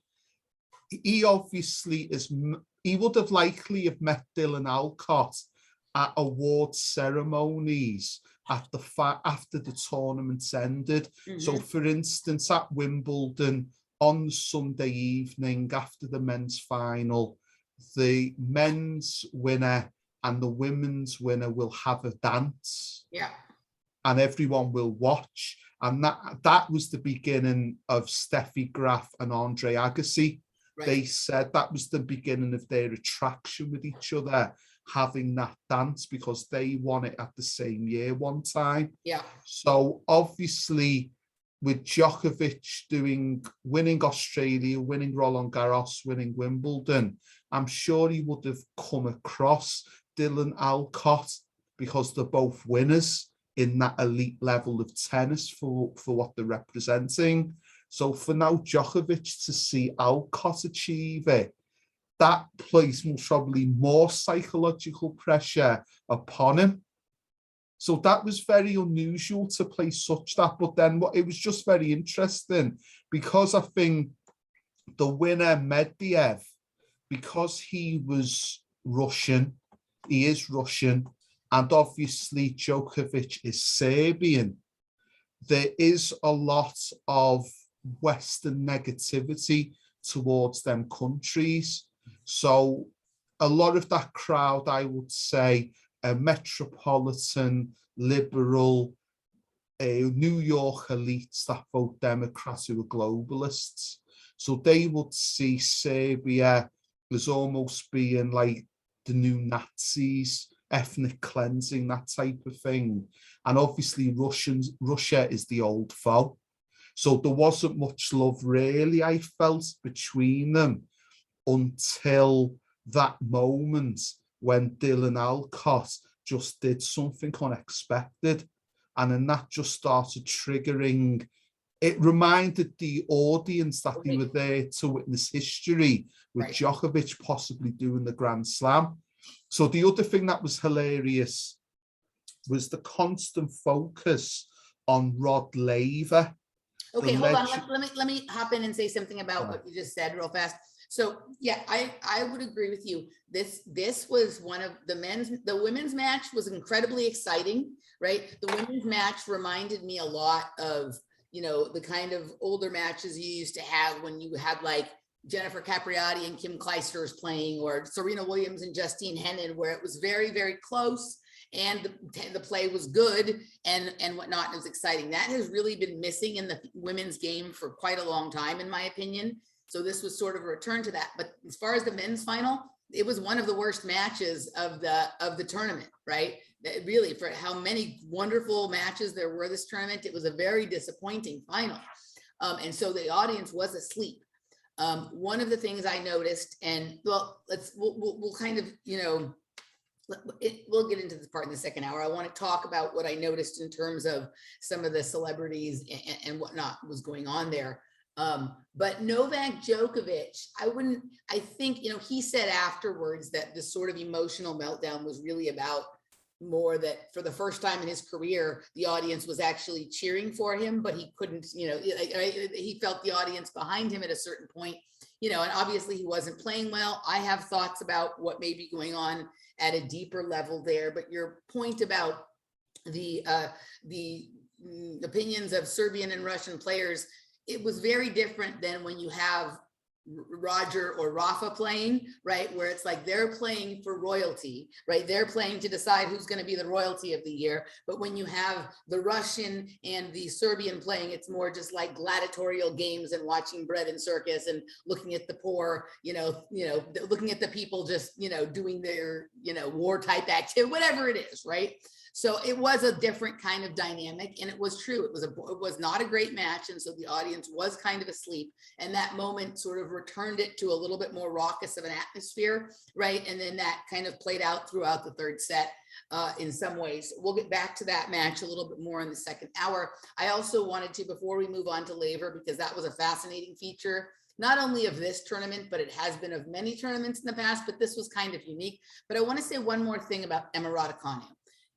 he obviously he would have likely have met Dylan Alcott at award ceremonies after the tournaments ended. Mm-hmm. So for instance, at Wimbledon on Sunday evening after the men's final, the men's winner and the women's winner will have a dance. Yeah. And everyone will watch. And that was the beginning of Steffi Graf and Andre Agassi. Right. They said that was the beginning of their attraction with each other, having that dance, because they won it at the same year one time. Yeah. So obviously with Djokovic winning Australia, winning Roland Garros, winning Wimbledon, I'm sure he would have come across Dylan Alcott because they're both winners in that elite level of tennis for what they're representing. So for now, Djokovic to see Alcott achieve it, that placed probably more psychological pressure upon him. So that was very unusual to play such that. But then it was just very interesting because I think the winner, Medvedev, because he was Russian, he is Russian, and obviously Djokovic is Serbian, there is a lot of Western negativity towards them countries. So a lot of that crowd, I would say, a metropolitan, liberal, New York elites that vote Democrats who are globalists. So they would see Serbia as almost being like the new Nazis, ethnic cleansing, that type of thing. And obviously Russia is the old foe. So there wasn't much love really, I felt, between them until that moment when Dylan Alcott just did something unexpected. And then that just started triggering. It reminded the audience that they were there to witness history with Djokovic possibly doing the Grand Slam. So the other thing that was hilarious was the constant focus on Rod Laver. Okay, hold on. Let me hop in and say something about what you just said real fast. So yeah, I would agree with you. This was one of the women's match was incredibly exciting, right? The women's match reminded me a lot of, the kind of older matches you used to have when you had like Jennifer Capriati and Kim Clijsters playing, or Serena Williams and Justine Henin, where it was very, very close and the play was good and whatnot. And it was exciting. That has really been missing in the women's game for quite a long time, in my opinion. So this was sort of a return to that. But as far as the men's final, it was one of the worst matches of the tournament, right? Really, for how many wonderful matches there were this tournament, it was a very disappointing final. And so the audience was asleep. One of the things I noticed, and we'll kind of, we'll get into this part in the second hour. I want to talk about what I noticed in terms of some of the celebrities and whatnot was going on there. But Novak Djokovic, I think, he said afterwards that this sort of emotional meltdown was really about more that for the first time in his career, the audience was actually cheering for him, but he couldn't, he felt the audience behind him at a certain point, and obviously he wasn't playing well. I have thoughts about what may be going on at a deeper level there, but your point about the opinions of Serbian and Russian players, it was very different than when you have Roger or Rafa playing, right? Where it's like they're playing for royalty, right? They're playing to decide who's going to be the royalty of the year. But when you have the Russian and the Serbian playing, it's more just like gladiatorial games and watching bread and circus and looking at the poor, looking at the people just, doing their, war type activity, whatever it is, right? So it was a different kind of dynamic, and it was true. It was not a great match, and so the audience was kind of asleep. And that moment sort of returned it to a little bit more raucous of an atmosphere, right? And then that kind of played out throughout the third set in some ways. We'll get back to that match a little bit more in the second hour. I also wanted to, before we move on to Laver, because that was a fascinating feature, not only of this tournament, but it has been of many tournaments in the past, but this was kind of unique. But I want to say one more thing about Emma Raducanu.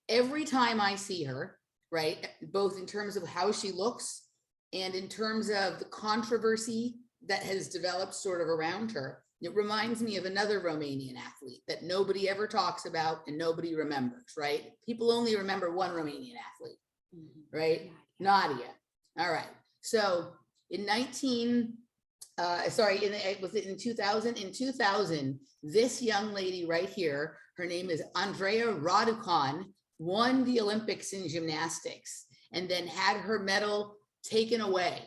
Every time I see her, right, both in terms of how she looks and in terms of the controversy that has developed sort of around her, it reminds me of another Romanian athlete that nobody ever talks about and nobody remembers, right? People only remember one Romanian athlete, right? Nadia. All right. So in 2000? In 2000, this young lady right here, her name is Andrea Raducan, won the Olympics in gymnastics and then had her medal taken away,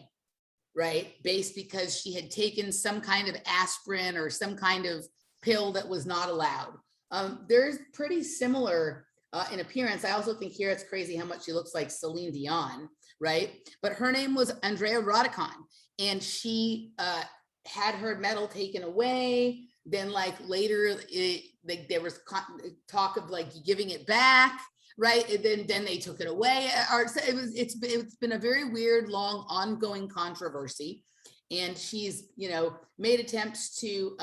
right? Because she had taken some kind of aspirin or some kind of pill that was not allowed. There's pretty similar in appearance. I also think here it's crazy how much she looks like Celine Dion, right? But her name was Andrea Raducan, and she had her medal taken away. Then like later, there was talk of like giving it back, right? And then they took it away. It's been a very weird, long, ongoing controversy. And she's, made attempts to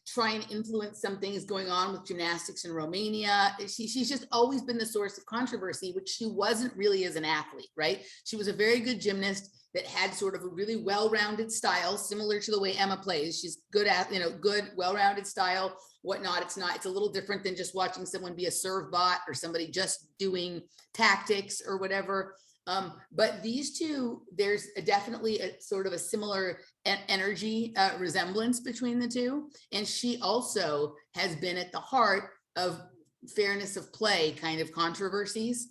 try and influence some things going on with gymnastics in Romania. She's just always been the source of controversy, which she wasn't really as an athlete, right? She was a very good gymnast that had sort of a really well-rounded style, similar to the way Emma plays. She's good at, good, well-rounded style, whatnot. It's a little different than just watching someone be a serve bot or somebody just doing tactics or whatever. But these two, there's definitely a sort of a similar energy resemblance between the two. And she also has been at the heart of fairness of play kind of controversies.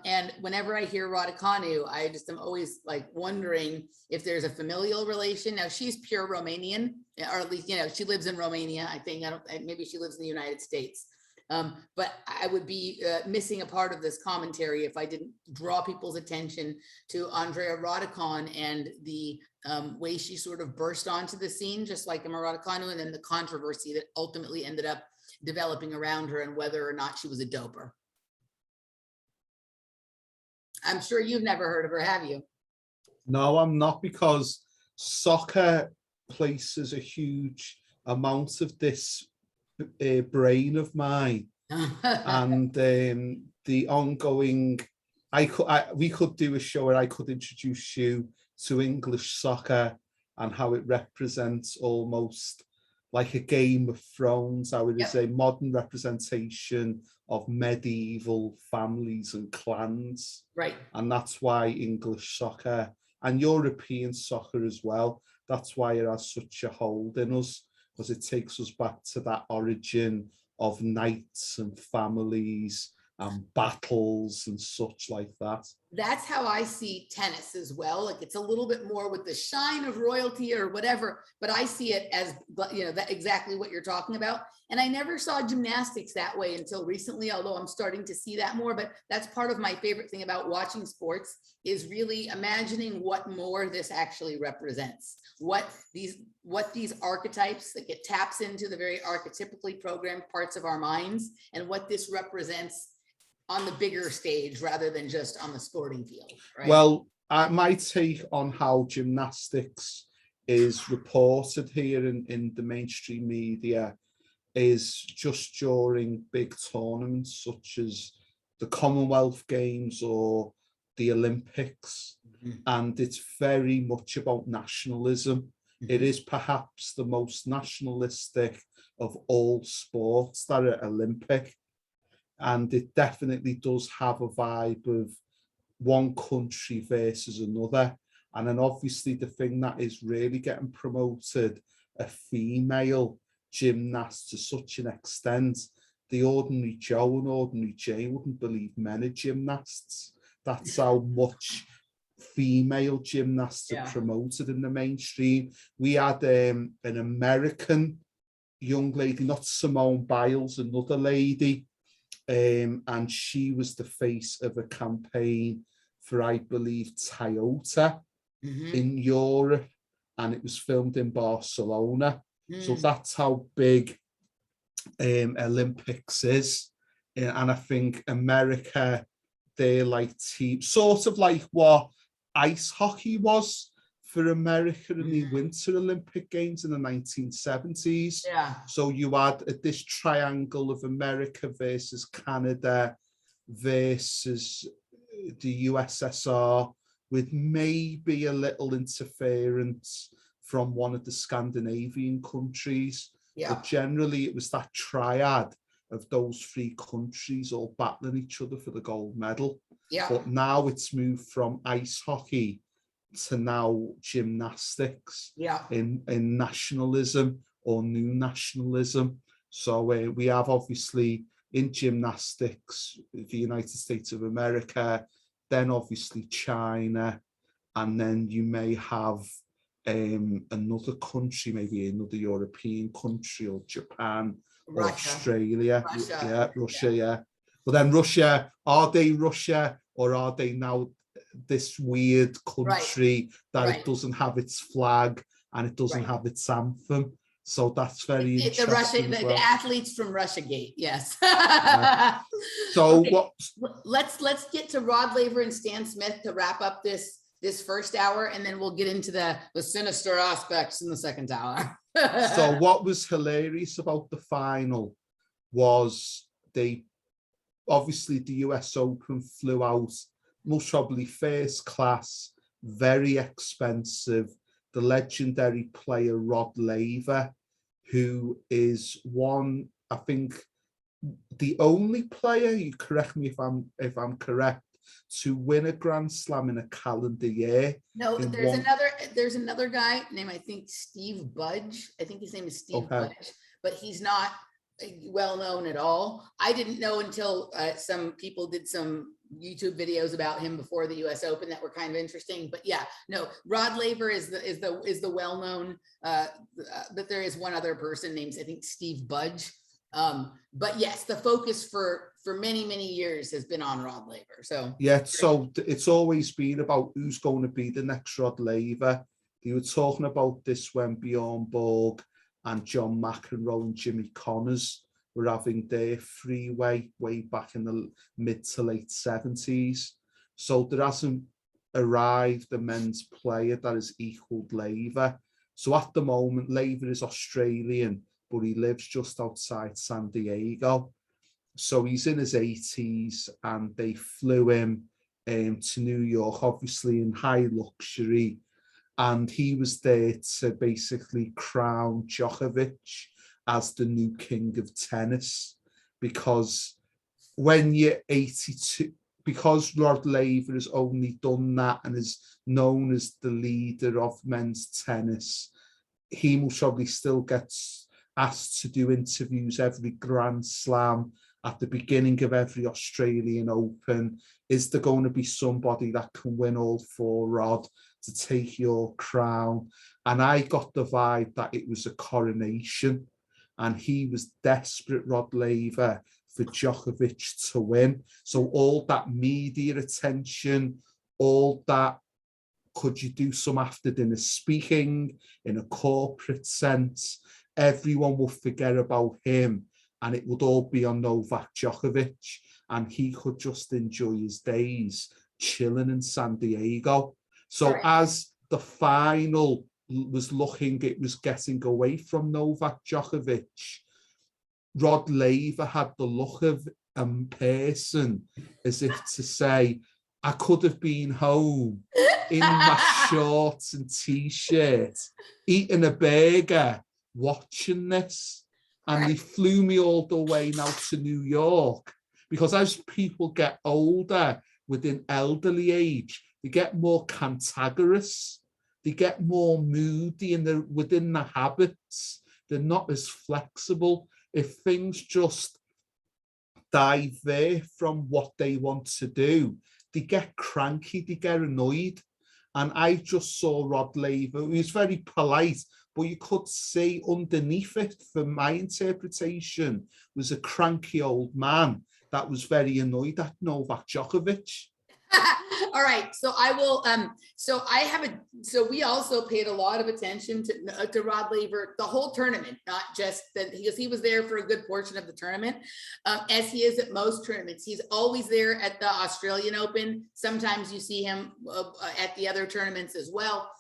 And whenever I hear Raducanu, I just am always like wondering if there's a familial relation. Now she's pure Romanian, or at least, she lives in Romania. I think, maybe she lives in the United States. But I would be missing a part of this commentary if I didn't draw people's attention to Andrea Raducan and the way she sort of burst onto the scene, just like Emma Raducanu, and then the controversy that ultimately ended up developing around her and whether or not she was a doper. I'm sure you've never heard of her, have you? No, I'm not, because soccer places a huge amount of this brain of mine and the ongoing. We could do a show where I could introduce you to English soccer and how it represents almost like a Game of Thrones, how it is a modern representation of medieval families and clans. Right. And that's why English soccer and European soccer as well, that's why it has such a hold in us, because it takes us back to that origin of knights and families and battles and such like that. That's how I see tennis as well. Like it's a little bit more with the shine of royalty or whatever, but I see it as, that exactly what you're talking about. And I never saw gymnastics that way until recently, although I'm starting to see that more. But that's part of my favorite thing about watching sports, is really imagining what more this actually represents. What these archetypes that get taps into the very archetypically programmed parts of our minds, and what this represents on the bigger stage rather than just on the sporting field, right? Well, my take on how gymnastics is reported here in the mainstream media is just during big tournaments such as the Commonwealth Games or the Olympics. And it's very much about nationalism. It is perhaps the most nationalistic of all sports that are Olympic. And it definitely does have a vibe of one country versus another. And then obviously the thing that is really getting promoted, a female gymnast to such an extent, the ordinary Joe and ordinary Jane wouldn't believe men are gymnasts. That's how much female gymnasts are promoted in the mainstream. We had an American young lady, not Simone Biles, another lady, and she was the face of a campaign for, I believe, Toyota in Europe, and it was filmed in Barcelona. So that's how big Olympics is. And I think America, they're like team, sort of like what ice hockey was for America in the Winter Olympic Games in the 1970s. So you had this triangle of America versus Canada versus the USSR, with maybe a little interference from one of the Scandinavian countries. But generally it was that triad of those three countries all battling each other for the gold medal. But now it's moved from ice hockey to now gymnastics in nationalism or new nationalism. So we have obviously in gymnastics, the United States of America, then obviously China, and then you may have another country, maybe another European country, or Japan, or Australia, Russia. But then Russia, are they Russia, or are they now this weird country that it doesn't have its flag and it doesn't have its anthem? So that's very interesting. The athletes from Russiagate, yes. So okay. what? Let's get to Rod Laver and Stan Smith to wrap up this first hour, and then we'll get into the sinister aspects in the second hour. So what was hilarious about the final was obviously the US Open flew out, most probably first class, very expensive, the legendary player Rod Laver, who is one, I think, the only player, you correct me if I'm correct, to win a Grand Slam in a calendar year. No, there's another guy named, I think, Steve Budge. I think his name is Steve Budge, but he's not well known at all. I didn't know until some people did some YouTube videos about him before the US Open that were kind of interesting. But yeah, no, Rod Laver is the well known, but there is one other person named, I think, Steve Budge. But yes, the focus for many years has been on Rod Laver. So yeah, so it's always been about who's going to be the next Rod Laver. They were talking about this when Bjorn Borg and John McEnroe and Jimmy Connors were having their freeway way back in the mid to late 70s. So there hasn't arrived a men's player that has equaled Laver. So at the moment, Laver is Australian, but he lives just outside San Diego. So he's in his 80s, and they flew him to New York, obviously in high luxury. And he was there to basically crown Djokovic as the new king of tennis. Because when you're 82, because Rod Laver has only done that and is known as the leader of men's tennis, he will probably still gets asked to do interviews every Grand Slam, at the beginning of every Australian Open. Is there going to be somebody that can win all four, Rod, to take your crown? And I got the vibe that it was a coronation, and he was desperate, Rod Laver, for Djokovic to win. So all that media attention, all that, could you do some after dinner speaking in a corporate sense, everyone will forget about him, and it would all be on Novak Djokovic, and he could just enjoy his days chilling in San Diego. So as the final was looking, it was getting away from Novak Djokovic, Rod Laver had the look of a person as if to say, I could have been home in my shorts and t-shirt, eating a burger, watching this. And they flew me all the way now to New York, because as people get older, within elderly age, they get more cantankerous, they get more moody within the habits. They're not as flexible. If things just divert from what they want to do, they get cranky, they get annoyed. And I just saw Rod Laver, he was very polite, but you could see underneath it, from my interpretation, was a cranky old man that was very annoyed at Novak Djokovic. All right, so I will. So we also paid a lot of attention to Rod Laver, the whole tournament, not just that, because he was there for a good portion of the tournament, as he is at most tournaments. He's always there at the Australian Open. Sometimes you see him at the other tournaments as well.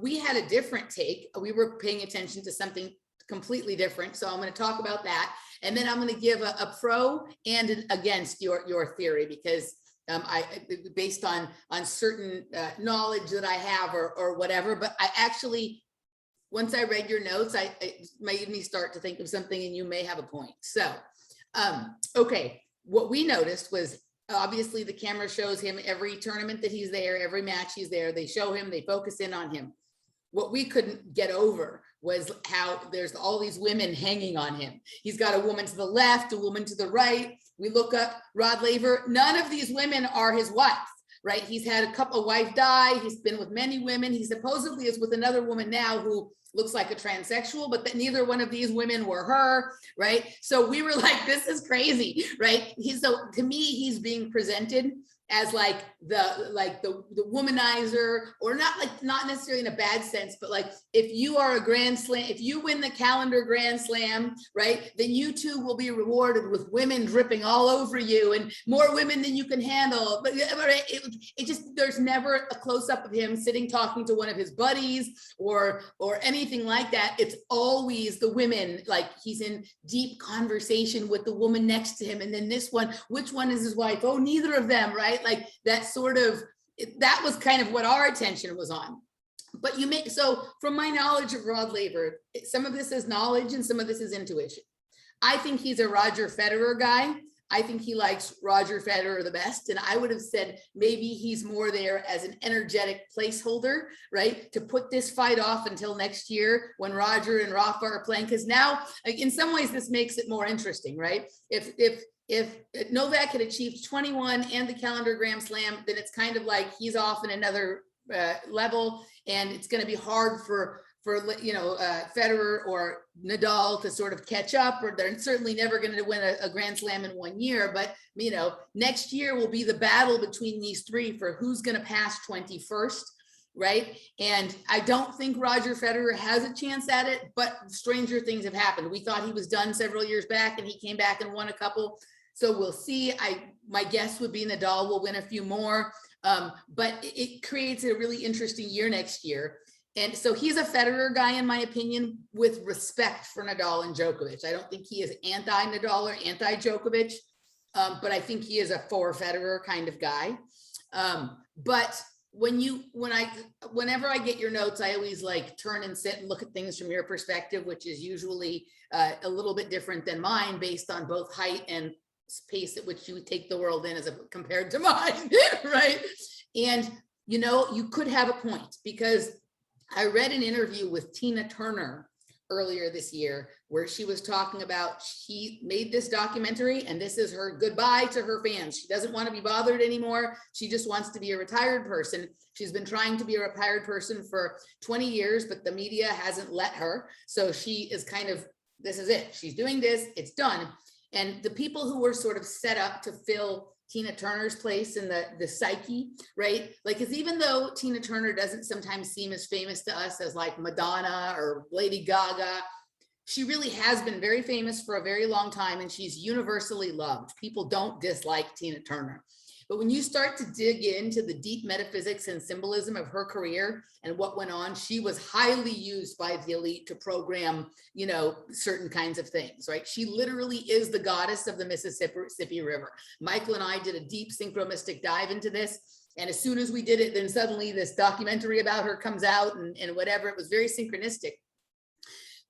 We had a different take. We were paying attention to something completely different. So I'm going to talk about that, and then I'm going to give a pro and an against your theory, because based on certain knowledge that I have or whatever. But I actually, once I read your notes, it made me start to think of something, and you may have a point. So, okay, what we noticed was, obviously the camera shows him every tournament that he's there, every match he's there, they show him, they focus in on him. What we couldn't get over was how there's all these women hanging on him. He's got a woman to the left, a woman to the right. We look up Rod Laver. None of these women are his wife, right? He's had a wife die. He's been with many women. He supposedly is with another woman now who looks like a transsexual, but neither one of these women were her, right? So we were like, this is crazy, right? So to me, he's being presented as like the womanizer, or not necessarily in a bad sense, but like, if you are a Grand Slam, if you win the calendar Grand Slam, right, then you too will be rewarded with women dripping all over you and more women than you can handle. But it just, there's never a close-up of him sitting talking to one of his buddies or anything like that. It's always the women, like he's in deep conversation with the woman next to him, and then this one, which one is his wife? Oh, neither of them, right? Like that sort of, that was kind of what our attention was on. But so from my knowledge of Rod Laver, some of this is knowledge and some of this is intuition. I think he's a Roger Federer guy. I think he likes Roger Federer the best. And I would have said maybe he's more there as an energetic placeholder, right? To put this fight off until next year when Roger and Rafa are playing. Because now, like, in some ways, this makes it more interesting, right? If Novak had achieved 21 and the calendar Grand Slam, then it's kind of like he's off in another level, and it's going to be hard for Federer or Nadal to sort of catch up, or they're certainly never going to win a Grand Slam in 1 year. But next year will be the battle between these three for who's going to pass 21st. Right. And I don't think Roger Federer has a chance at it, but stranger things have happened. We thought he was done several years back, and he came back and won a couple. So we'll see. My guess would be Nadal will win a few more, but it creates a really interesting year next year. And so he's a Federer guy, in my opinion, with respect for Nadal and Djokovic. I don't think he is anti-Nadal or anti-Djokovic, but I think he is a for Federer kind of guy. But whenever I get your notes, I always like turn and sit and look at things from your perspective, which is usually a little bit different than mine, based on both height and pace at which you take the world in compared to mine, right? And you could have a point, because I read an interview with Tina Turner earlier this year where she was talking about, she made this documentary and this is her goodbye to her fans. She doesn't want to be bothered anymore. She just wants to be a retired person. She's been trying to be a retired person for 20 years, but the media hasn't let her. So she is kind of, this is it. She's doing this, it's done. And the people who were sort of set up to fill Tina Turner's place in the psyche, right? Like, because even though Tina Turner doesn't sometimes seem as famous to us as like Madonna or Lady Gaga, she really has been very famous for a very long time, and she's universally loved. People don't dislike Tina Turner. But when you start to dig into the deep metaphysics and symbolism of her career and what went on, she was highly used by the elite to program, certain kinds of things, right? She literally is the goddess of the Mississippi River. Michael and I did a deep synchro-mystic dive into this. And as soon as we did it, then suddenly this documentary about her comes out and whatever. It was very synchronistic.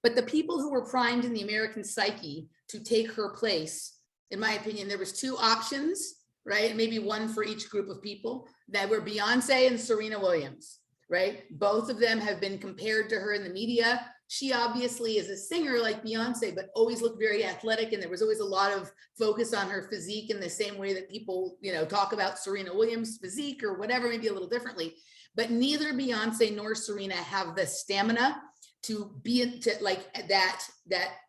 But the people who were primed in the American psyche to take her place, in my opinion, there was two options. right? Maybe one for each group of people, that were Beyonce and Serena Williams, right? Both of them have been compared to her in the media. She obviously is a singer like Beyonce, but always looked very athletic. And there was always a lot of focus on her physique in the same way that people, talk about Serena Williams' physique or whatever, maybe a little differently. But neither Beyonce nor Serena have the stamina to be like that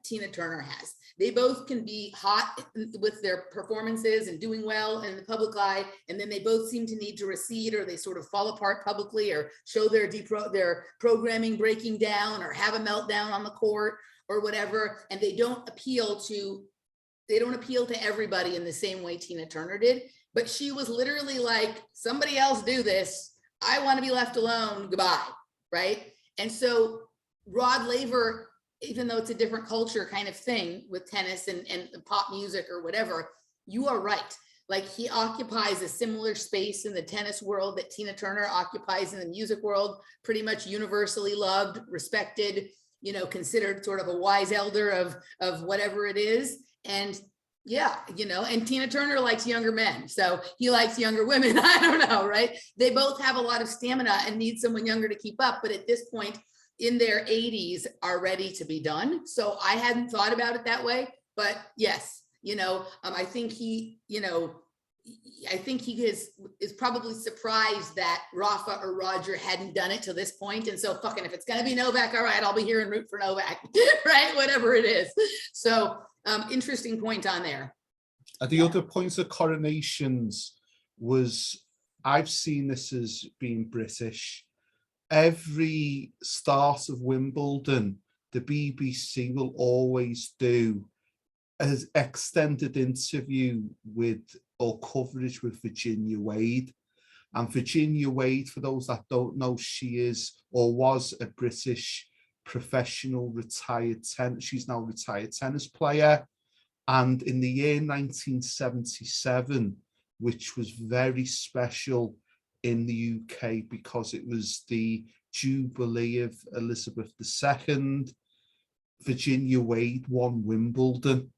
Tina Turner has. They both can be hot with their performances and doing well in the public eye, and then they both seem to need to recede, or they sort of fall apart publicly, or show their programming breaking down, or have a meltdown on the court or whatever. And they don't appeal to everybody in the same way Tina Turner did. But she was literally like, somebody else do this. I want to be left alone. Goodbye. Right. And so Rod Laver, even though it's a different culture kind of thing with tennis and pop music or whatever, you are right. Like, he occupies a similar space in the tennis world that Tina Turner occupies in the music world, pretty much universally loved, respected, considered sort of a wise elder of whatever it is. And yeah, and Tina Turner likes younger men, so he likes younger women. I don't know, right? They both have a lot of stamina and need someone younger to keep up, but at this point, in their 80s, are ready to be done. So I hadn't thought about it that way, but yes, I think he is probably surprised that Rafa or Roger hadn't done it to this point. And so fucking, if it's gonna be Novak, all right, I'll be here and root for Novak, right? Whatever it is. So interesting point on there. The other points of coronations was, I've seen this as being British. Every start of Wimbledon, the BBC will always do an extended interview with, or coverage with, Virginia Wade. And Virginia Wade, for those that don't know, she is, or was, a British professional retired she's now a retired tennis player. And in the year 1977, which was very special in the UK because it was the Jubilee of Elizabeth II, Virginia Wade won Wimbledon.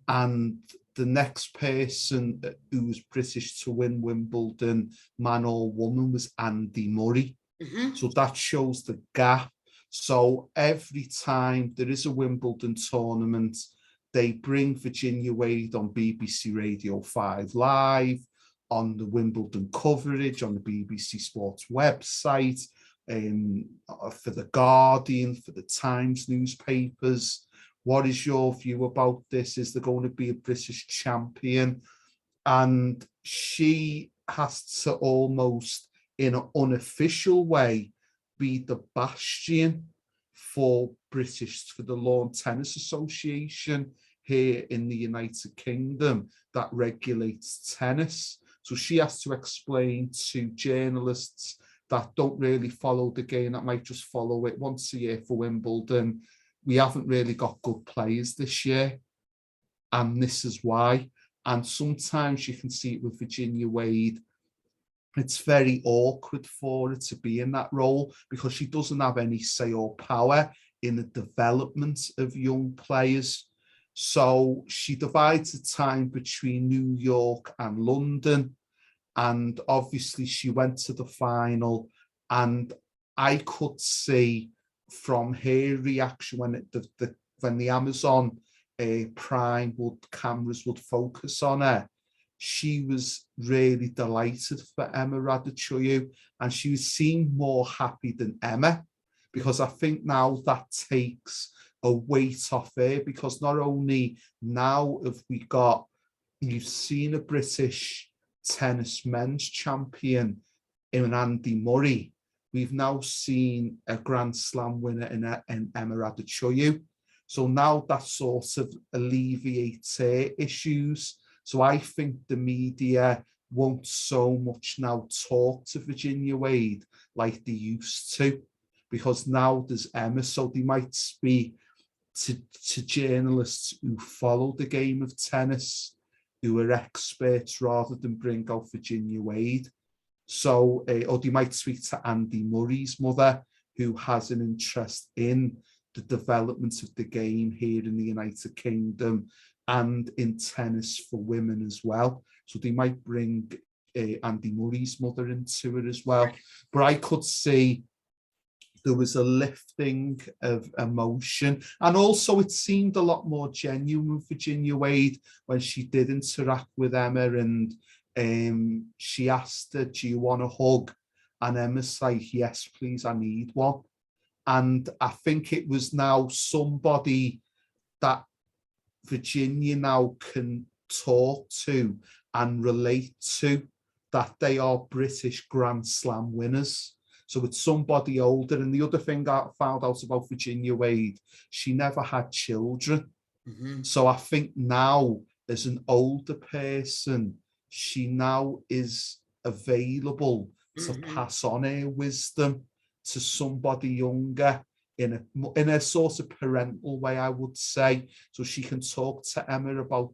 And the next person who was British to win Wimbledon, man or woman, was Andy Murray. Mm-hmm. So that shows the gap. So every time there is a Wimbledon tournament, they bring Virginia Wade on BBC Radio 5 Live, on the Wimbledon coverage, on the BBC Sports website, for The Guardian, for the Times newspapers. What is your view about this? Is there going to be a British champion? And she has to almost, in an unofficial way, be the bastion for the Lawn Tennis Association here in the United Kingdom that regulates tennis. So she has to explain to journalists that don't really follow the game, that might just follow it once a year for Wimbledon, we haven't really got good players this year, and this is why. And sometimes you can see it with Virginia Wade. It's very awkward for her to be in that role because she doesn't have any say or power in the development of young players. So she divides the time between New York and London. And obviously she went to the final, and I could see from her reaction when the Amazon Prime cameras would focus on her, she was really delighted for Emma Raducanu, and she seemed more happy than Emma, because I think now that takes a weight off her, because not only now have you've seen a British tennis men's champion in Andy Murray, we've now seen a Grand Slam winner in Emma Raducanu. So now that sort of alleviates her issues. So I think the media won't so much now talk to Virginia Wade like they used to, because now there's Emma. So they might speak to journalists who follow the game of tennis, who are experts, rather than bring out Virginia Wade. So, or they might speak to Andy Murray's mother, who has an interest in the development of the game here in the United Kingdom, and in tennis for women as well. So they might bring Andy Murray's mother into it as well. But I could see there was a lifting of emotion. And also it seemed a lot more genuine with Virginia Wade when she did interact with Emma, and she asked her, do you want a hug? And Emma's like, yes, please, I need one. And I think it was now somebody that Virginia now can talk to and relate to, that they are British Grand Slam winners. So it's somebody older. And the other thing I found out about Virginia Wade, she never had children. So I think now, as an older person, she now is available to pass on her wisdom to somebody younger in a sort of parental way, I would say. So she can talk to Emma about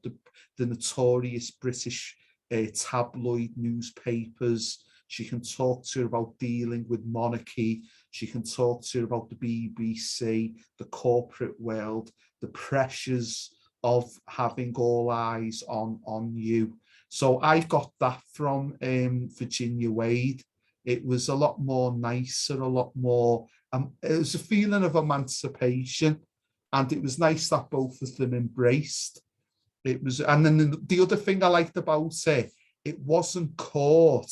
the notorious British tabloid newspapers. She can talk to her about dealing with monarchy. She can talk to her about the BBC, the corporate world, the pressures of having all eyes on you. So I got that from Virginia Wade. It was a lot more nicer, a lot more, it was a feeling of emancipation. And it was nice that both of them embraced. It was, and then the other thing I liked about it wasn't caught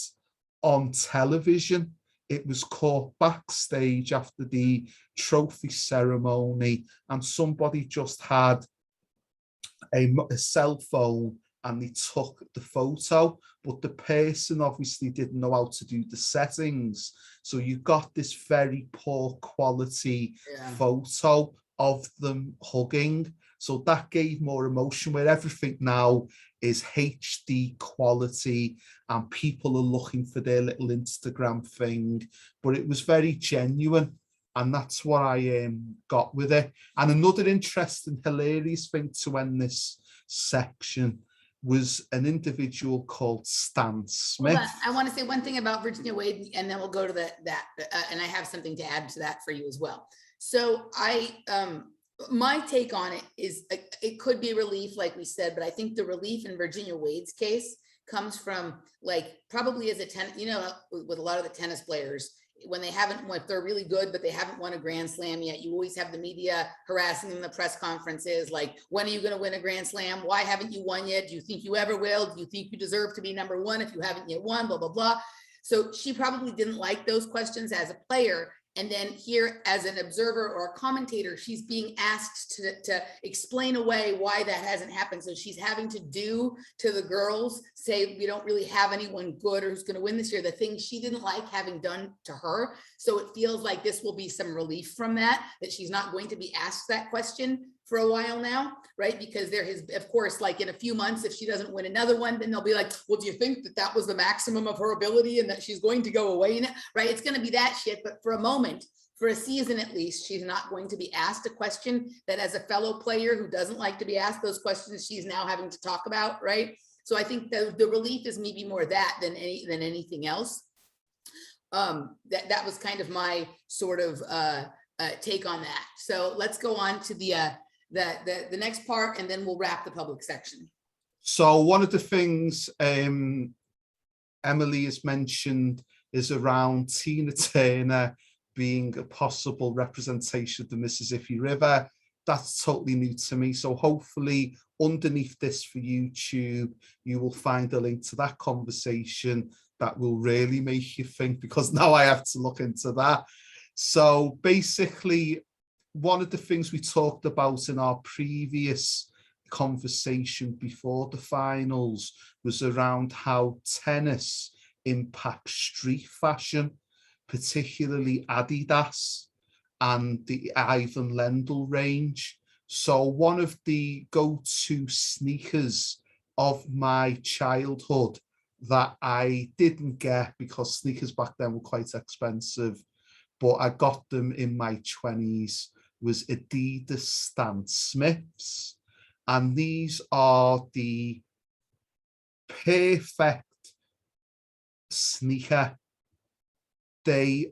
on television. It was caught backstage after the trophy ceremony, and somebody just had a cell phone and they took the photo, but the person obviously didn't know how to do the settings. So you got this very poor quality photo of them hugging. So that gave more emotion, where everything now is HD quality and people are looking for their little Instagram thing. But it was very genuine. And that's what I got with it. And another interesting, hilarious thing to end this section was an individual called Stan Smith. I want to say one thing about Virginia Wade, and then we'll go to that. And I have something to add to that for you as well. So my take on it is it could be relief, like we said, but I think the relief in Virginia Wade's case comes from, like, probably as a with a lot of the tennis players, when they're really good, but they haven't won a Grand Slam yet, you always have the media harassing them in the press conferences, like, when are you going to win a Grand Slam? Why haven't you won yet? Do you think you ever will? Do you think you deserve to be number one if you haven't yet won? Blah, blah, blah. So she probably didn't like those questions as a player. And then here, as an observer or a commentator, she's being asked to explain away why that hasn't happened. So she's having to do to the girls, say, we don't really have anyone good or who's going to win this year, the things she didn't like having done to her. So it feels like this will be some relief from that she's not going to be asked that question for a while now, right? Because there is, of course, like in a few months, if she doesn't win another one, then they'll be like, well, do you think that was the maximum of her ability and that she's going to go away now, right? It's going to be that shit. But for a moment, for a season at least, she's not going to be asked a question that, as a fellow player who doesn't like to be asked those questions, she's now having to talk about, right? So I think the relief is maybe more that than anything else. That was kind of my sort of take on that. So let's go on to the next part, and then we'll wrap the public section. So one of the things Emily has mentioned is around Tina Turner being a possible representation of the Mississippi River. That's totally new to me. So hopefully underneath this for YouTube, you will find a link to that conversation that will really make you think, because now I have to look into that. So basically, one of the things we talked about in our previous conversation before the finals was around how tennis impacts street fashion, particularly Adidas and the Ivan Lendl range. So one of the go-to sneakers of my childhood that I didn't get, because sneakers back then were quite expensive, but I got them in my 20s, was Adidas Stan Smiths. And these are the perfect sneaker. They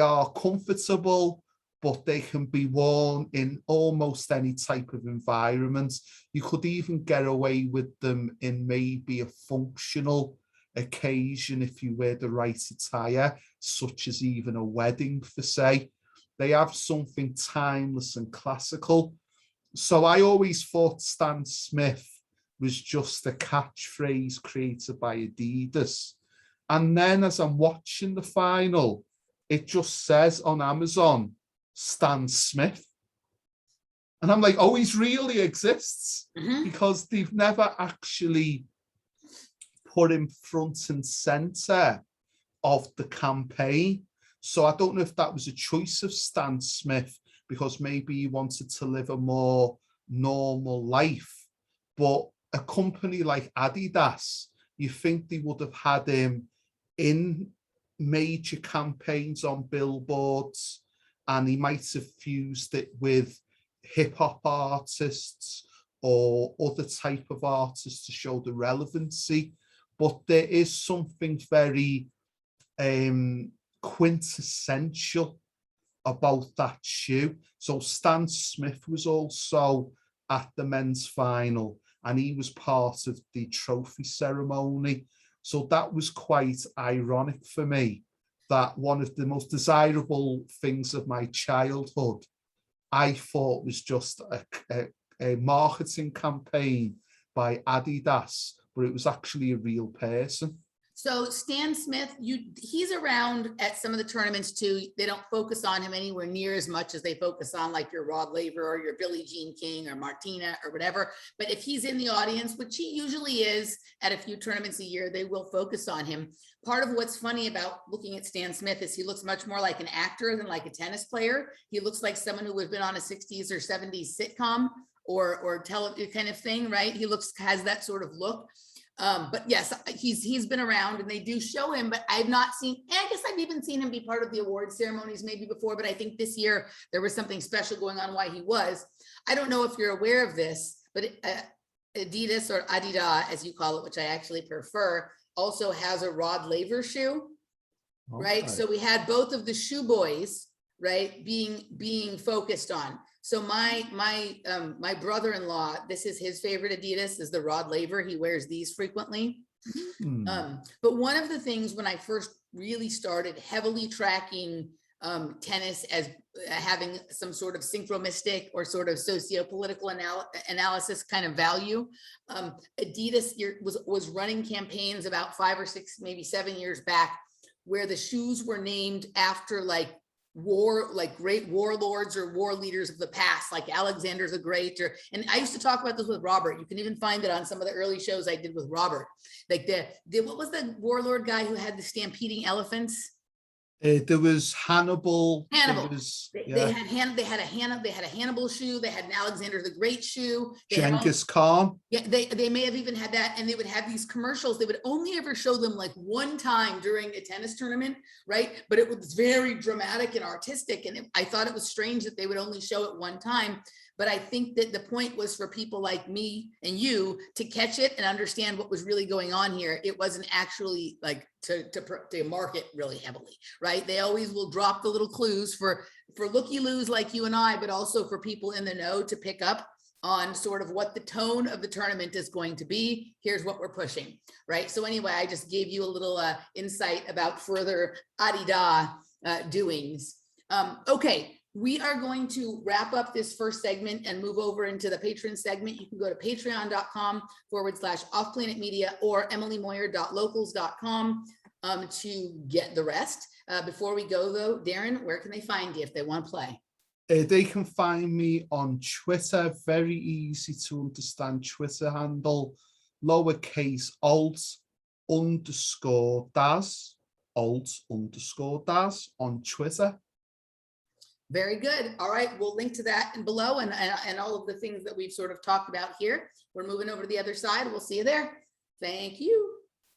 are comfortable, but they can be worn in almost any type of environment. You could even get away with them in maybe a functional occasion if you wear the right attire, such as even a wedding, for say. They have something timeless and classical. So I always thought Stan Smith was just a catchphrase created by Adidas. And then as I'm watching the final, it just says on Amazon, Stan Smith. And I'm like, oh, he really exists, because they've never actually put him front and center of the campaign. So I don't know if that was a choice of Stan Smith, because maybe he wanted to live a more normal life. But a company like Adidas, you think they would have had him in major campaigns on billboards, and he might have fused it with hip hop artists or other type of artists to show the relevancy. But there is something very quintessential about that shoe. So Stan Smith was also at the men's final, and he was part of the trophy ceremony. So that was quite ironic for me, that one of the most desirable things of my childhood, I thought was just a marketing campaign by Adidas, but it was actually a real person. So Stan Smith, he's around at some of the tournaments too. They don't focus on him anywhere near as much as they focus on like your Rod Laver or your Billie Jean King or Martina or whatever. But if he's in the audience, which he usually is at a few tournaments a year, they will focus on him. Part of what's funny about looking at Stan Smith is he looks much more like an actor than like a tennis player. He looks like someone who has been on a 60s or 70s sitcom or television kind of thing, right? He has that sort of look. But yes, he's been around and they do show him, but I've not seen, I guess I've even seen him be part of the award ceremonies maybe before, but I think this year there was something special going on why he was. I don't know if you're aware of this, but Adidas, or Adidas as you call it, which I actually prefer, also has a Rod Laver shoe, right? So we had both of the shoe boys, right, being focused on. So my brother-in-law, this is his favorite Adidas, is the Rod Laver. He wears these frequently. But one of the things when I first really started heavily tracking tennis as having some sort of synchro-mystic or sort of socio-political analysis kind of value, Adidas was running campaigns about 5 or 6, maybe 7 years back, where the shoes were named after like great warlords or war leaders of the past, like Alexander the Great, and I used to talk about this with Robert. You can even find it on some of the early shows I did with Robert. Like what was the warlord guy who had the stampeding elephants? There was Hannibal. Hannibal. They had a Hannibal shoe. They had an Alexander the Great shoe. Genghis Khan. Yeah, they may have even had that, and they would have these commercials. They would only ever show them like one time during a tennis tournament, right? But it was very dramatic and artistic, and I thought it was strange that they would only show it one time. But I think that the point was for people like me and you to catch it and understand what was really going on here. It wasn't actually like to market really heavily, right? They always will drop the little clues for looky-loos like you and I, but also for people in the know to pick up on sort of what the tone of the tournament is going to be. Here's what we're pushing, right? So anyway, I just gave you a little insight about further Adidas doings. Okay. We are going to wrap up this first segment and move over into the Patreon segment. You can go to patreon.com/offplanetmedia or emilymoyer.locals.com to get the rest. Before we go though, Darren, where can they find you if they want to play? They can find me on Twitter, very easy to understand Twitter handle, lowercase alt_das, alt_das on Twitter. Very good. All right, we'll link to that and below and all of the things that we've sort of talked about here. We're moving over to the other side. We'll see you there. Thank you.